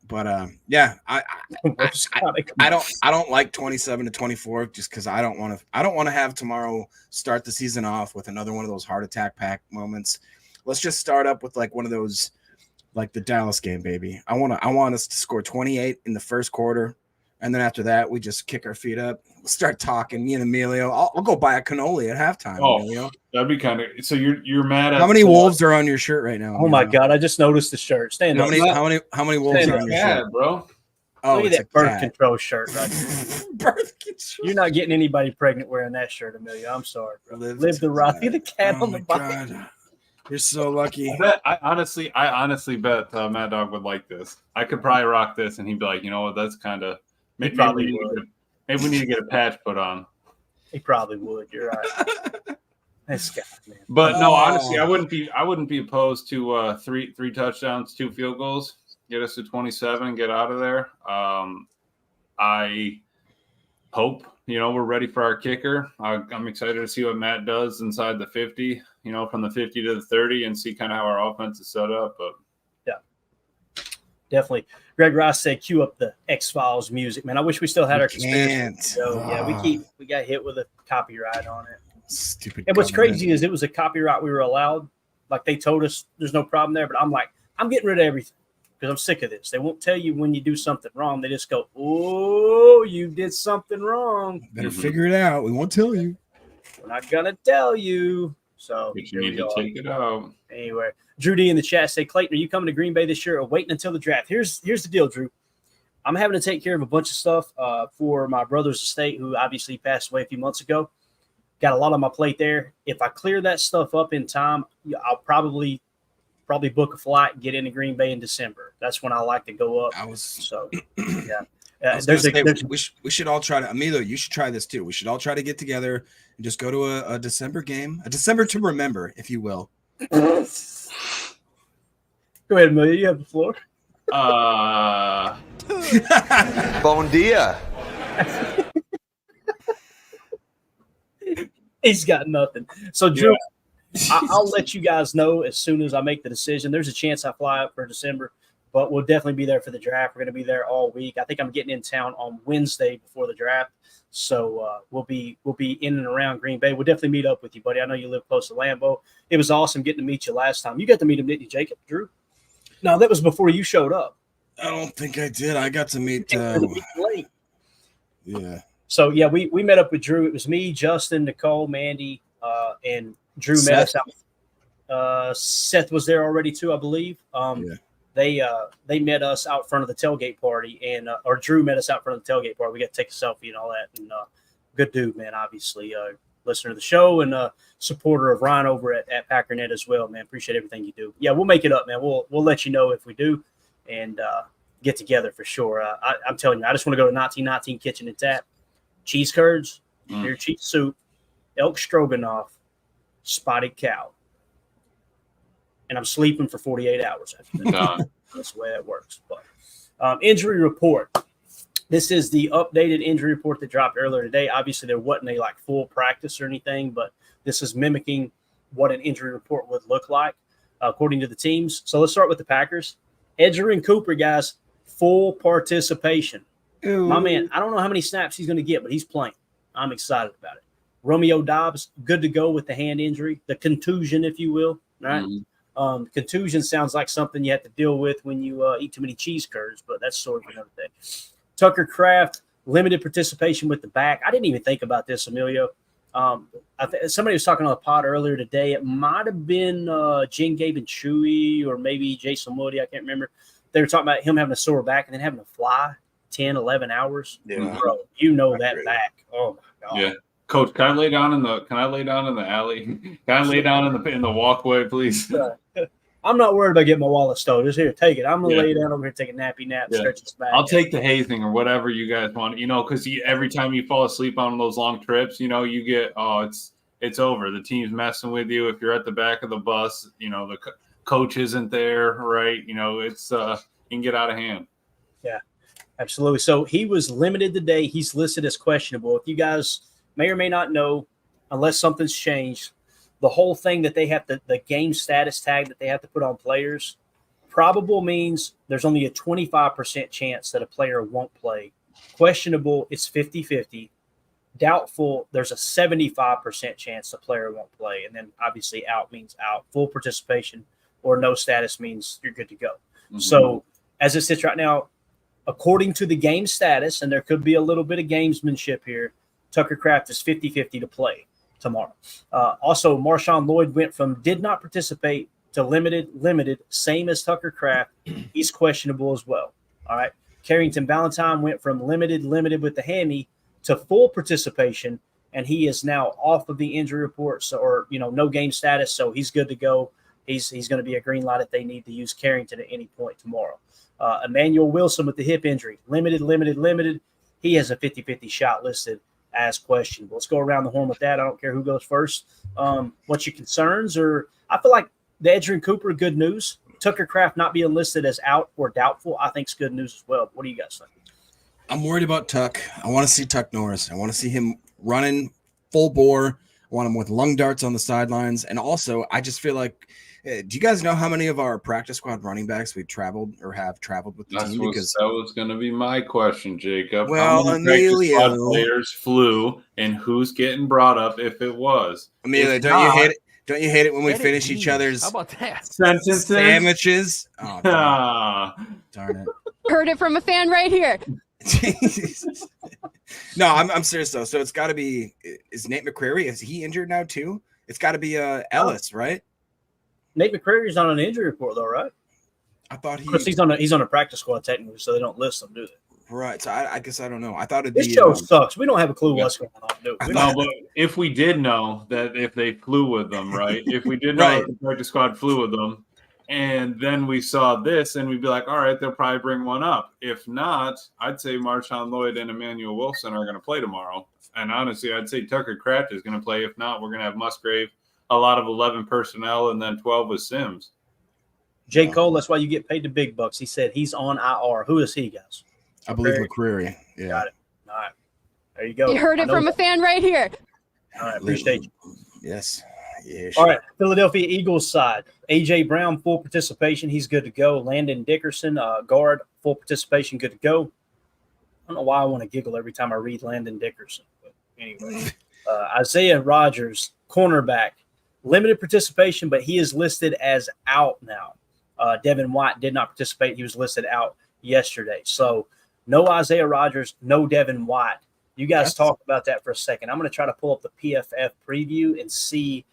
But yeah, I don't like 27-24 just because I don't want to have tomorrow start the season off with another one of those heart attack pack moments. Let's just start up with like one of those, like the Dallas game, baby. I want us to score 28 in the first quarter, and then after that we just kick our feet up, start talking. Me and Emilio, I'll go buy a cannoli at halftime. Emilio. That'd be kind of. So you're mad at how many wolves are on your shirt right now? Oh my God, I just noticed the shirt. Stand up. How many wolves are on your shirt, bro? Oh, look at that birth control shirt right birth control. You're not getting anybody pregnant wearing that shirt, Emilio. I'm sorry, bro. Live the ride. The cat on the bike. You're so lucky. I honestly bet Mad Dog would like this. I could probably rock this, and he'd be like, you know what? That's kind of maybe we need to get a patch put on. He probably would. You're right. That's Scott, man. But no, honestly, I wouldn't be opposed to three touchdowns, 2 field goals, get us to 27, and get out of there. I hope we're ready for our kicker. I'm excited to see what Matt does inside the 50. From the 50 to the 30, and see kind of how our offense is set up. But yeah, definitely. Greg Ross said, "Cue up the X-Files music, man." I wish we still had our conspiracy. So yeah, we got hit with a copyright on it. Stupid. And what's crazy is it was a copyright we were allowed. Like they told us there's no problem there, but I'm like, I'm getting rid of everything. because I'm sick of this. They won't tell you when you do something wrong. They just go, "Oh, you did something wrong. Better figure it out. We won't tell you. We're not gonna tell you." So But you need to take it out. Anyway, Drew D in the chat say, Clayton, are you coming to Green Bay this year or waiting until the draft? Here's the deal, Drew. I'm having to take care of a bunch of stuff for my brother's estate, who obviously passed away a few months ago. Got a lot on my plate there. If I clear that stuff up in time, I'll probably book a flight and get into Green Bay in December. That's when I like to go up. Yeah. We should all try to. Emilio, you should try this too. We should all try to get together and just go to a December game, a December to remember, if you will. Go ahead, Emilio. You have the floor. Bon dia. He's got nothing. So, Drew, I'll let you guys know as soon as I make the decision. There's a chance I fly up for December, but we'll definitely be there for the draft. We're going to be there all week. I think I'm getting in town on Wednesday before the draft. So we'll be in and around Green Bay. We'll definitely meet up with you, buddy. I know you live close to Lambeau. It was awesome getting to meet you last time. You got to meet him, didn't you, Jacob? Drew? No, that was before you showed up. I don't think I did. I got to meet. Late. Yeah. So yeah, we met up with Drew. It was me, Justin, Nicole, Mandy, and Drew met us out. Seth was there already too, I believe. They met us out front of the tailgate party, and or Drew met us out front of the tailgate party. We got to take a selfie and all that. And good dude, man. Obviously, listener to the show and supporter of Ryan over at Packernet as well, man. Appreciate everything you do. Yeah, we'll make it up, man. We'll let you know if we do, and get together for sure. I'm telling you, I just want to go to 1919 Kitchen and Tap. Cheese curds, beer cheese soup, elk stroganoff, spotted cow. And I'm sleeping for 48 hours after that. That's the way that works. But injury report. This is the updated injury report that dropped earlier today. Obviously, there wasn't a full practice or anything, but this is mimicking what an injury report would look like according to the teams. So let's start with the Packers. Edgerrin Cooper, guys, full participation. Ooh. My man, I don't know how many snaps he's going to get, but he's playing. I'm excited about it. Romeo Dobbs, good to go with the hand injury, the contusion, if you will. Right? Contusion sounds like something you have to deal with when you eat too many cheese curds, but that's sort of another thing. Tucker Kraft, limited participation with the back. I didn't even think about this, Emilio. Somebody was talking on the pod earlier today. It might have been Jen, Gabe, and Chewy, or maybe Jason Moody. I can't remember. They were talking about him having a sore back and then having to fly 10, 11 hours. Yeah. Bro, you know that back. Oh my God. Yeah. Coach, can I lay down in the alley? Can I lay down in the walkway, please? I'm not worried about getting my wallet stolen. Just here, take it. I'm gonna lay down over here, take a nappy nap, stretch this back. I'll take the hazing or whatever you guys want. Because every time you fall asleep on those long trips, you get it's over. The team's messing with you. If you're at the back of the bus, the coach isn't there, right? It's you can get out of hand. Yeah, absolutely. So he was limited today. He's listed as questionable. If you guys may or may not know, unless something's changed, the whole thing that they have the game status tag that they have to put on players, probable means there's only a 25% chance that a player won't play. Questionable, it's 50-50. Doubtful, there's a 75% chance the player won't play. And then obviously out means out. Full participation or no status means you're good to go. Mm-hmm. So as it sits right now, according to the game status, and there could be a little bit of gamesmanship here, Tucker Kraft is 50-50 to play tomorrow. Also, Marshawn Lloyd went from did not participate to limited, same as Tucker Kraft. He's questionable as well. All right. Carrington Valentine went from limited with the hammy to full participation, and he is now off of the injury report, no game status, so he's good to go. He's going to be a green light if they need to use Carrington at any point tomorrow. Emmanuel Wilson with the hip injury, limited. He has a 50-50 shot listed as questionable. Let's go around the horn with that. I don't care who goes first. What's your concerns? Or I feel like the Edgerrin Cooper, good news. Tucker Kraft not being listed as out or doubtful, I think is good news as well. What do you guys think? I'm worried about Tuck. I want to see Tuck Norris. I want to see him running full bore. I want him with lung darts on the sidelines. And also, I just feel like, do you guys know how many of our practice squad running backs we've traveled or have traveled with the team? Because that was going to be my question, Jacob. Well, how many practice squad players flew, and who's getting brought up if it was? Amelia, don't you hate it? Don't you hate it when we Edit finish these. each other's How about that? Sentences. sandwiches? Oh, darn it. Heard it from a fan right here. Jesus. No, I'm serious though. So it's got to be. Is Nate McCrary? Is he injured now too? It's got to be Ellis, right? Nate McCrary's on an injury report though, right? I thought He's on a practice squad technically, so they don't list them, do they? Right. So I guess I don't know. I thought it'd This be. show sucks. We don't have a clue what's going on, do we? No, but if we did know that if they flew with them, right? If we did know Right. that the practice squad flew with them, and then we saw this, and we'd be like, all right, they'll probably bring one up. If not, I'd say Marshawn Lloyd and Emmanuel Wilson are going to play tomorrow. And honestly, I'd say Tucker Kraft is going to play. If not, we're going to have Musgrave, a lot of 11 personnel, and then 12 with Sims. J. Cole, that's why you get paid the big bucks. He said he's on IR. Who is he, guys? I believe McCreary. Yeah. Got it. All right. There you go. You heard it from a fan right here. All right. Appreciate you. Yes. Yeah. All right. Philadelphia Eagles side. A.J. Brown, full participation. He's good to go. Landon Dickerson, guard, full participation, good to go. I don't know why I want to giggle every time I read Landon Dickerson. But anyway, Isaiah Rodgers, cornerback, limited participation, but he is listed as out now. Devin White did not participate. He was listed out yesterday. So no Isaiah Rodgers, no Devin White. You guys talk about that for a second. I'm going to try to pull up the PFF preview and see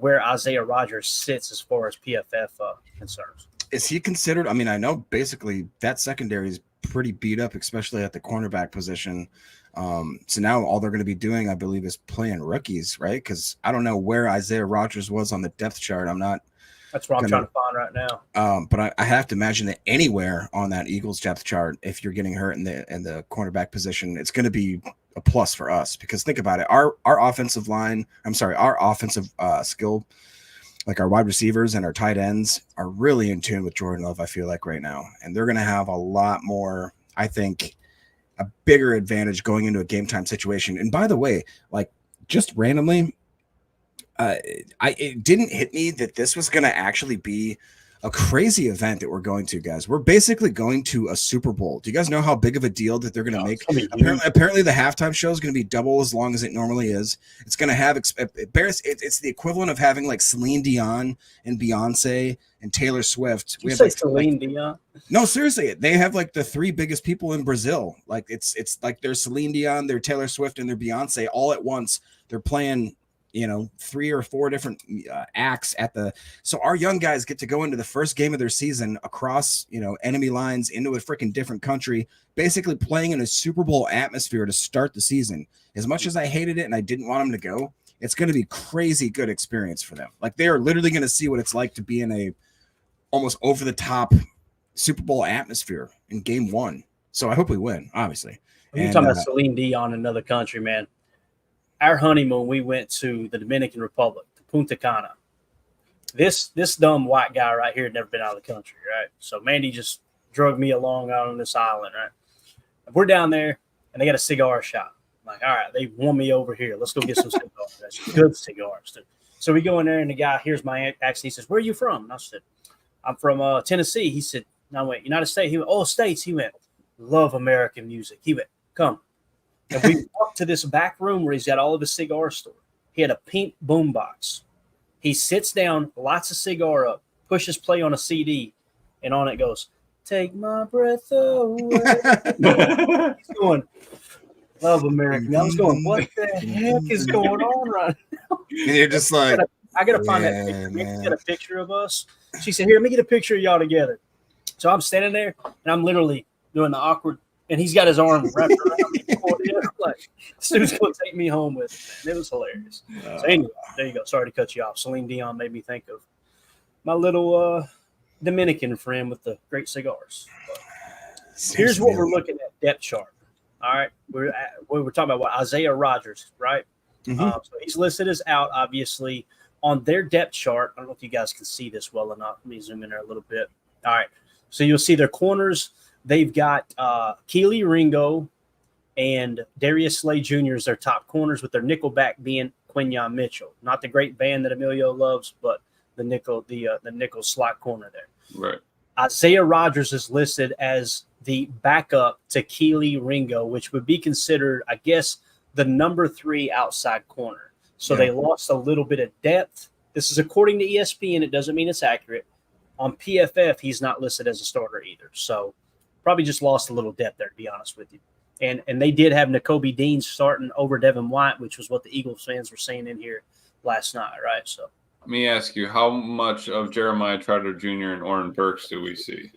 where Isaiah Rodgers sits as far as PFF concerns. Is he considered? I mean, I know basically that secondary is pretty beat up, especially at the cornerback position. So now all they're going to be doing, I believe, is playing rookies, right? Because I don't know where Isaiah Rodgers was on the depth chart. That's what I'm trying to find right now. But I have to imagine that anywhere on that Eagles depth chart, if you're getting hurt in the cornerback position, it's going to be a plus for us. Because think about it, our offensive skill, like our wide receivers and our tight ends, are really in tune with Jordan Love, I feel like, right now. And they're going to have a lot more, I think, a bigger advantage going into a game time situation. And by the way, like just randomly, it didn't hit me that this was going to actually be a crazy event that we're going to, guys. We're basically going to a Super Bowl. Do you guys know how big of a deal that they're going to make? Apparently the halftime show is going to be double as long as it normally is. It's going to have it's the equivalent of having like Celine Dion and Beyonce and Taylor Swift. We have like Celine Dion. No, seriously, they have like the three biggest people in Brazil. Like it's like there's Celine Dion, their Taylor Swift, and their Beyonce all at once. They're playing 3 or 4 different acts so our young guys get to go into the first game of their season across enemy lines into a freaking different country, basically playing in a Super Bowl atmosphere to start the season. As much as I hated it and I didn't want them to go, it's going to be crazy good experience for them. Like they are literally going to see what it's like to be in a almost over the top Super Bowl atmosphere in game 1. So I hope we win, obviously. You're talking about Celine Dion in another country, man. Our honeymoon, we went to the Dominican Republic, to Punta Cana. This dumb white guy right here had never been out of the country, right? So Mandy just drug me along out on this island, right? We're down there, and they got a cigar shop. I'm like, all right, they won me over here. Let's go get some cigars. That's good cigars, too. So we go in there, and the guy hears my accent. He says, where are you from? And I said, I'm from Tennessee. He said, no, I went, United States. He went, oh, States. He went, love American music. He went, come. And we walked to this back room where he's got all of his cigar store. He had a pink boombox. He sits down, lights a cigar up, pushes play on a CD, and on it goes, take my breath away. He's going, love America. I was going, what the heck is going on right now? And you're just like, I got to find that picture. Maybe get a picture of us. She said, here, let me get a picture of y'all together. So I'm standing there, and I'm literally doing the awkward, and he's got his arm wrapped around me. Like, this dude's going to take me home with him. It was hilarious. So anyway, there you go. Sorry to cut you off. Celine Dion made me think of my little Dominican friend with the great cigars. But here's what we're looking at, depth chart. All right. We're talking about Isaiah Rodgers, right? Mm-hmm. So he's listed as out, obviously. On their depth chart, I don't know if you guys can see this well enough. Let me zoom in there a little bit. All right. So you'll see their corners. They've got Keely Ringo and Darius Slay Jr. as their top corners, with their nickel back being Quinyon Mitchell. Not the great band that Emilio loves, but the nickel slot corner there. Right. Isaiah Rodgers is listed as the backup to Keely Ringo, which would be considered, I guess, the number 3 outside corner. So they lost a little bit of depth This is according to ESPN. It doesn't mean it's accurate. On PFF, he's not listed as a starter either. So probably just lost a little depth there, to be honest with you. And they did have Nakobe Dean starting over Devin White, which was what the Eagles fans were saying in here last night, right? So Let me ask you, how much of Jeremiah Trotter Jr. and Oren Burks do we see?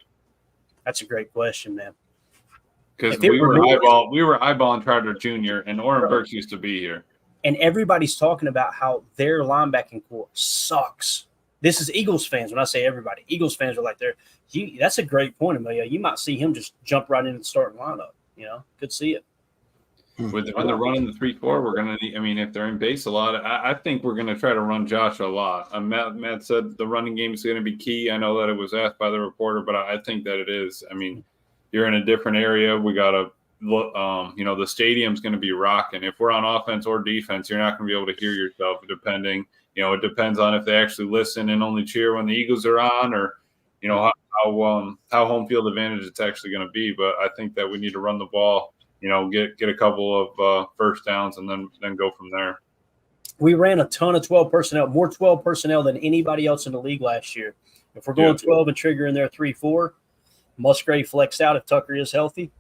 that's a great question, man. Because If it we were were eyeballing Trotter Jr. and Oren Burks used to be here. And everybody's talking about how their linebacking core sucks. This is Eagles fans. When I say everybody, Eagles fans are like, that's a great point, Amelia. You might see him just jump right into the starting lineup. Could see it. When they're running the 3-4, we're going to need, if they're in base a lot, I think we're going to try to run Josh a lot. Matt said the running game is going to be key. I know that it was asked by the reporter, but I think that it is. You're in a different area. We got to look, the stadium's going to be rocking. If we're on offense or defense, you're not going to be able to hear yourself depending. It depends on if they actually listen and only cheer when the Eagles are on, or, how home field advantage it's actually going to be. But I think that we need to run the ball, get a couple of first downs and then go from there. We ran a ton of 12 personnel, more 12 personnel than anybody else in the league last year. If we're going 12 and Trigger in there 3-4, Musgrave flexed out if Tucker is healthy.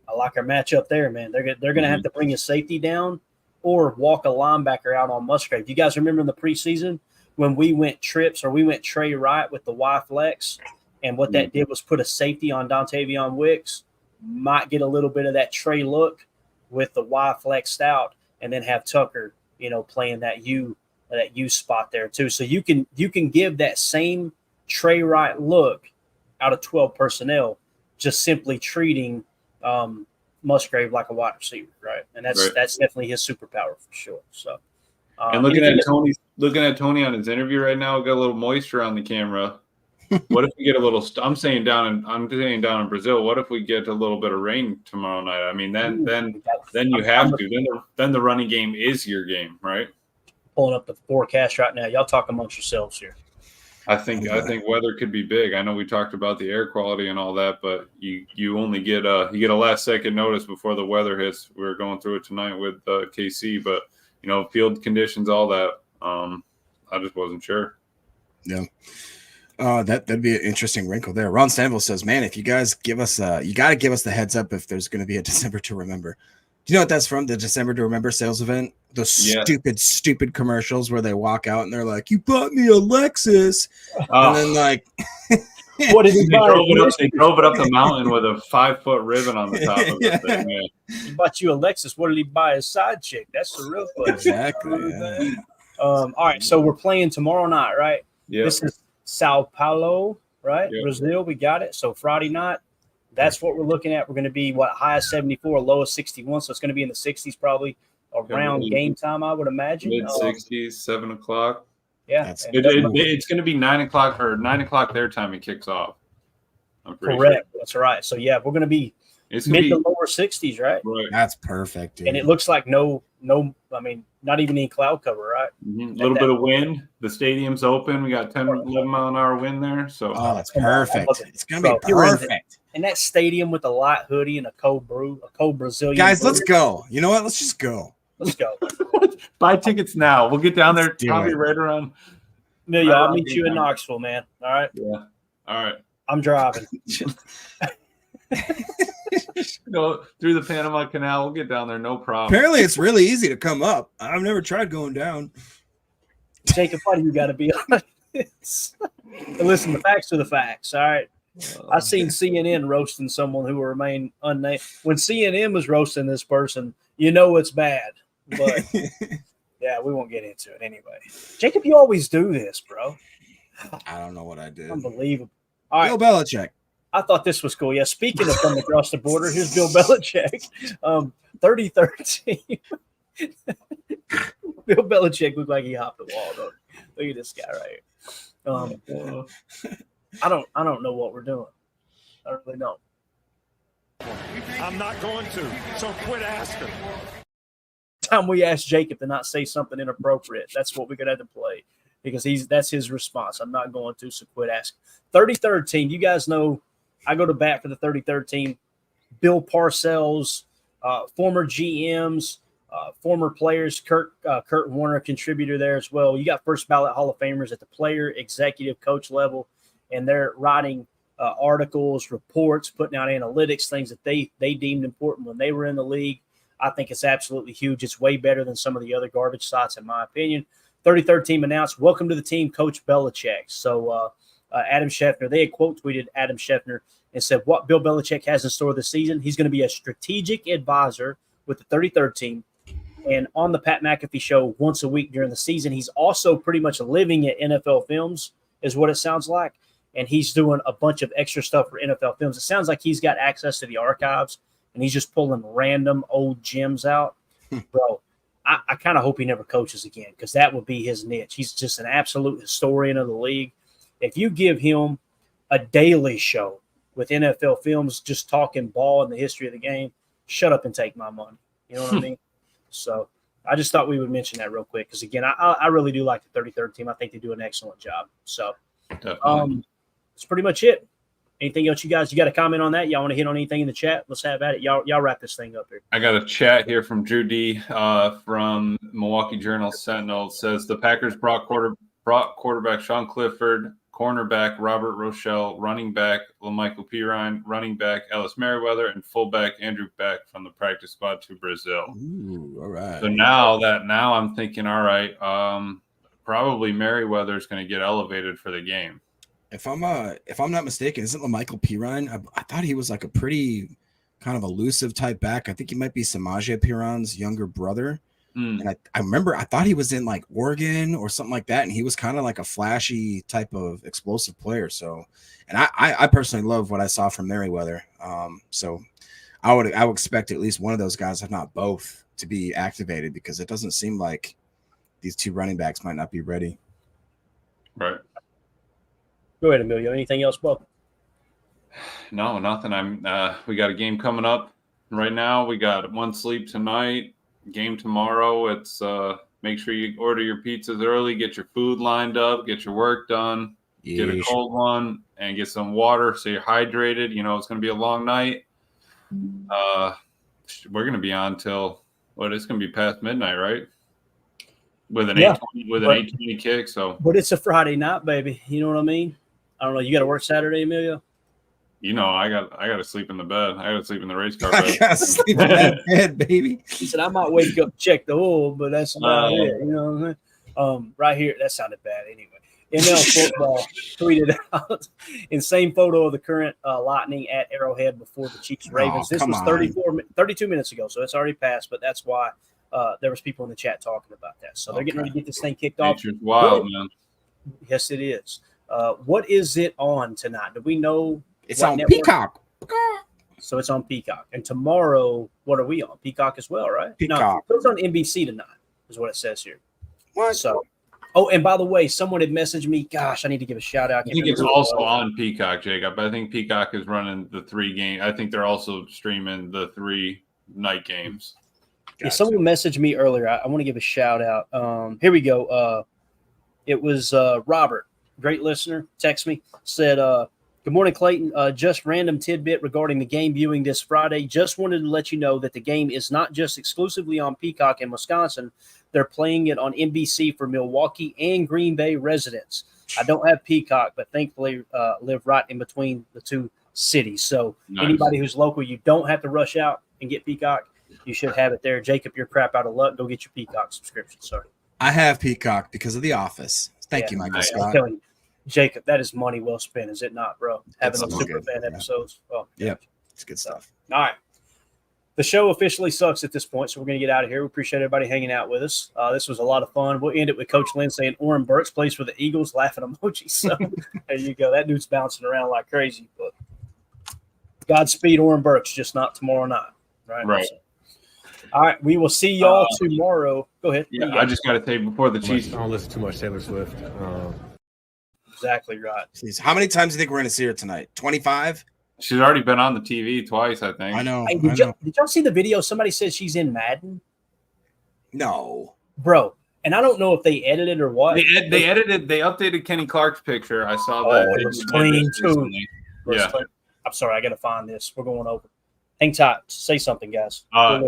I like our matchup there, man. They're going to have to bring a safety down or walk a linebacker out on Musgrave. You guys remember in the preseason when we went trips or we went Trey Wright with the Y flex, and what that did was put a safety on Dontavion Wicks, might get a little bit of that Trey look with the Y flexed out, and then have Tucker, playing that U spot there too. So you can give that same Trey Wright look out of 12 personnel, just simply treating Musgrave like a wide receiver, right? And that's definitely his superpower for sure. So, and looking at Tony on his interview right now, got a little moisture on the camera. What if we get a little? I'm saying down in Brazil. What if we get a little bit of rain tomorrow night? Then you have to. Then the running game is your game, right? Pulling up the forecast right now. Y'all talk amongst yourselves here. I think weather could be big. I know we talked about the air quality and all that, but you only get a last second notice before the weather hits. We're going through it tonight with KC, but field conditions, all that. I just wasn't sure. Yeah. That'd be an interesting wrinkle there. Ron Stanville says, "Man, if you guys give us, you got to give us the heads up if there's going to be a December to Remember." Do you know what that's from? The December to Remember sales event. Those stupid commercials where they walk out and they're like, "You bought me a Lexus," and then like, what did he buy? They drove it up the mountain with a 5-foot ribbon on the top of the thing. Yeah. He bought you a Lexus. What did he buy? A side chick. That's the real question. Exactly. Yeah. All right, so we're playing tomorrow night, right? Yeah. This is Sao Paulo, right? Yep. Brazil, we got it. So Friday night, that's what we're looking at. We're going to be high of 74, low of 61. So it's going to be in the 60s probably around game time, I would imagine. Mid-60s, 7 o'clock. Yeah. It's going to be 9 o'clock or 9 o'clock their time it kicks off. I'm pretty correct. Sure. That's right. So, yeah, we're going to be mid to lower 60s, right? That's perfect, dude. And it looks like not even any cloud cover, right? Mm-hmm. A little bit of wind. The stadium's open. We got 10, 11 mile an hour wind there. So that's perfect. It's going to be perfect. And that stadium with a light hoodie and a cold Brazilian. Guys, let's go. You know what? Let's just go. Let's go. Buy tickets now. We'll get down there probably right around. Amelia, I'll meet you in Knoxville, man. All right? Yeah. All right. I'm driving. Go through the Panama Canal. We'll get down there. No problem. Apparently, it's really easy to come up. I've never tried going down. Jacob, why do you got to be on this? Listen, the facts are the facts. All right. I seen CNN roasting someone who will remain unnamed. When CNN was roasting this person, it's bad. But yeah, we won't get into it anyway. Jacob, you always do this, bro. I don't know what I did. Unbelievable. All right. Bill Belichick. I thought this was cool. Yeah, speaking of coming across the border, here's Bill Belichick. 30-13. Bill Belichick looked like he hopped the wall, though. Look at this guy right here. I don't know what we're doing. I don't really know. I'm not going to, so quit asking. Time we asked Jacob to not say something inappropriate, that's what we're gonna have to play because that's his response. I'm not going to, so quit asking. 33rd team. You guys know I go to bat for the 33rd team. Bill Parcells, former GMs, former players, Kurt Warner, contributor there as well. You got first ballot Hall of Famers at the player, executive, coach level, and they're writing articles, reports, putting out analytics, things that they deemed important when they were in the league. I think it's absolutely huge. It's way better than some of the other garbage sites, in my opinion. 33rd team announced, welcome to the team, Coach Belichick. So Adam Schefter, they had quote tweeted Adam Schefter and said what Bill Belichick has in store this season. He's going to be a strategic advisor with the 33rd team and on the Pat McAfee show once a week during the season. He's also pretty much living at NFL Films is what it sounds like. And he's doing a bunch of extra stuff for NFL Films. It sounds like he's got access to the archives and he's just pulling random old gems out. Bro, I kind of hope he never coaches again because that would be his niche. He's just an absolute historian of the league. If you give him a daily show with NFL Films just talking ball and the history of the game, shut up and take my money. You know what I mean? So I just thought we would mention that real quick because, again, I really do like the 33rd team. I think they do an excellent job. So that's pretty much it. Anything else you guys, you got a comment on that? Y'all want to hit on anything in the chat? Let's have at it. Y'all wrap this thing up here. I got a chat here from Drew D from Milwaukee Journal Sentinel. It says the Packers brought quarterback Sean Clifford, cornerback Robert Rochelle, running back LaMichael Pirine, running back Ellis Merriweather, and fullback Andrew Beck from the practice squad to Brazil. Ooh, all right. So now I'm thinking, all right, probably Merriweather is going to get elevated for the game. If I'm not mistaken, isn't LaMichael Pirine? I thought he was like a pretty kind of elusive type back. I think he might be Samaje Pirine's younger brother. And I remember I thought he was in like Oregon or something like that, and he was kind of like a flashy type of explosive player. So, and I personally love what I saw from Merriweather. So I would expect at least one of those guys, if not both, to be activated because it doesn't seem like these two running backs might not be ready. Right. Go ahead, Emilio. Anything else, Bob? No, nothing. We got a game coming up right now. We got one sleep tonight, game tomorrow. It's make sure you order your pizzas early, get your food lined up, get your work done, get a cold one, and get some water so you're hydrated. You know, it's going to be a long night. We're going to be on till it's going to be past midnight, right? With an 8:20 kick. So, but it's a Friday night, baby. You know what I mean? I don't know. You got to work Saturday, Emilio? You know, I got to sleep in the bed. I got to sleep in the race car bed. I got to sleep in that bed, baby. He said, I might wake up, check the oil, but that's about it. You know what I mean? Right here, that sounded bad anyway. ML Football tweeted out insane photo of the current Lightning at Arrowhead before the Chiefs Ravens. This was 32 minutes ago, so it's already passed, but that's why there was people in the chat talking about that. So they're getting ready to get this thing kicked off. Nature's wild, man. Yes, it is. What is it on tonight? Do we know? It's on network? Peacock. So it's on Peacock. And tomorrow, what are we on? Peacock as well, right? Peacock. No, it's on NBC tonight, is what it says here. What? So, and by the way, someone had messaged me. Gosh, I need to give a shout out. I think it's also on Peacock, Jacob. I think Peacock is running the 3 games. I think they're also streaming the 3 night games. Yeah, someone messaged me earlier. I want to give a shout out. Here we go. It was Robert, great listener, text me, said, good morning, Clayton. Just random tidbit regarding the game viewing this Friday. Just wanted to let you know that the game is not just exclusively on Peacock in Wisconsin. They're playing it on NBC for Milwaukee and Green Bay residents. I don't have Peacock, but thankfully live right in between the two cities. So anybody who's local, you don't have to rush out and get Peacock. You should have it there. Jacob, you're crap out of luck. Go get your Peacock subscription, sir. I have Peacock because of The Office. Thank you, Michael Scott. I'm telling you, Jacob, that is money well spent, is it not, bro? Having those super fan episodes. Oh, yeah, it's good stuff. All right. The show officially sucks at this point, so we're going to get out of here. We appreciate everybody hanging out with us. This was a lot of fun. We'll end it with Coach Lynn saying Oren Burks plays for the Eagles, laughing emoji. So there you go. That dude's bouncing around like crazy. But Godspeed, Oren Burks, just not tomorrow night. Right. So, all right. We will see y'all tomorrow. Go ahead. Yeah, I just got to say before the Chiefs. I don't listen too much Taylor Swift. Exactly right. Jeez, how many times do you think we're going to see her tonight? 25? She's already been on the TV twice, I think. I know. Hey, did y'all see the video? Somebody said she's in Madden. No, bro. And I don't know if they edited or what. They edited. They updated Kenny Clark's picture. I saw that. It was clean too. Yeah. I'm sorry. I got to find this. We're going over. Hang tight. Say something, guys.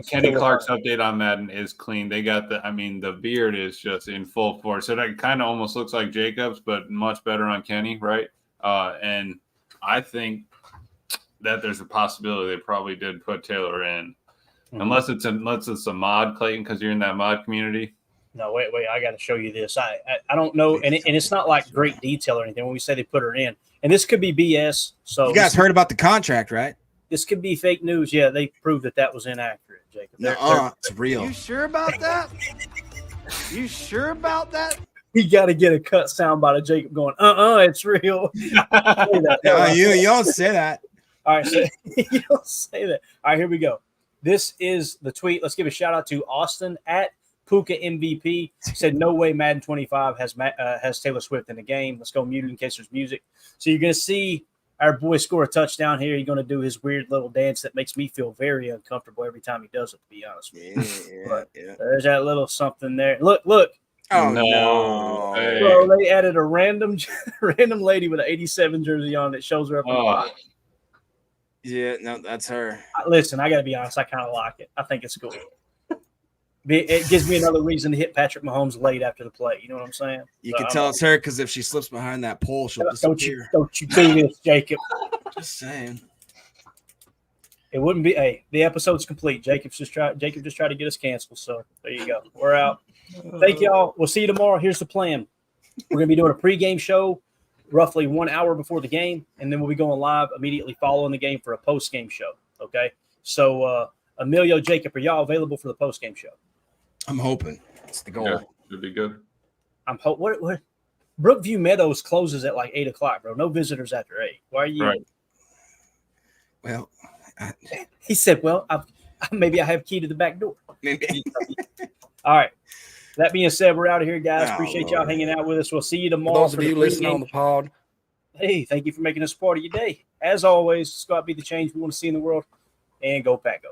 Kenny Clark's update on Madden is clean. They got the beard is just in full force. So that kind of almost looks like Jacobs, but much better on Kenny, right? And I think that there's a possibility they probably did put Taylor in. Unless it's a mod, Clayton, because you're in that mod community. No, wait. I got to show you this. I don't know, and it's not like great detail or anything when we say they put her in. And this could be BS. So you guys heard about the contract, right? This could be fake news. Yeah, they proved that was inaccurate, Jacob. It's real. You sure about that? You sure about that? We got to get a cut soundbite of Jacob going, it's real. No, you don't say that. All right, so you don't say that. All right, here we go. This is the tweet. Let's give a shout out to Austin at Puka MVP. Said, no way Madden 25 has Taylor Swift in the game. Let's go mute it in case there's music. So you're going to see our boy score a touchdown here. He's going to do his weird little dance that makes me feel very uncomfortable every time he does it, to be honest with you. Yeah. There's that little something there. Look. Oh, no. Hey. Bro, they added a random lady with an 87 jersey on that shows her up in the box. Yeah, no, that's her. Listen, I got to be honest. I kind of like it. I think it's cool. It gives me another reason to hit Patrick Mahomes late after the play. You know what I'm saying? You can tell it's her because if she slips behind that pole, she'll disappear. Don't you do this, Jacob. Just saying. It wouldn't be. Hey, the episode's complete. Jacob just tried to get us canceled. So there you go. We're out. Thank y'all. We'll see you tomorrow. Here's the plan. We're going to be doing a pregame show roughly 1 hour before the game, and then we'll be going live immediately following the game for a postgame show. Okay? So, Emilio, Jacob, are y'all available for the postgame show? I'm hoping. It's the goal. Yeah, should be good. I'm hoping. What? Brookview Meadows closes at like 8 o'clock, bro. No visitors after 8. Why are you? Right. Well, he said, well, maybe I have key to the back door. Maybe. All right. That being said, we're out of here, guys. Appreciate y'all hanging out with us. We'll see you tomorrow. For those of you listening on the pod. Hey, thank you for making us part of your day. As always, let's go out and be the change we want to see in the world. And go Pack Go.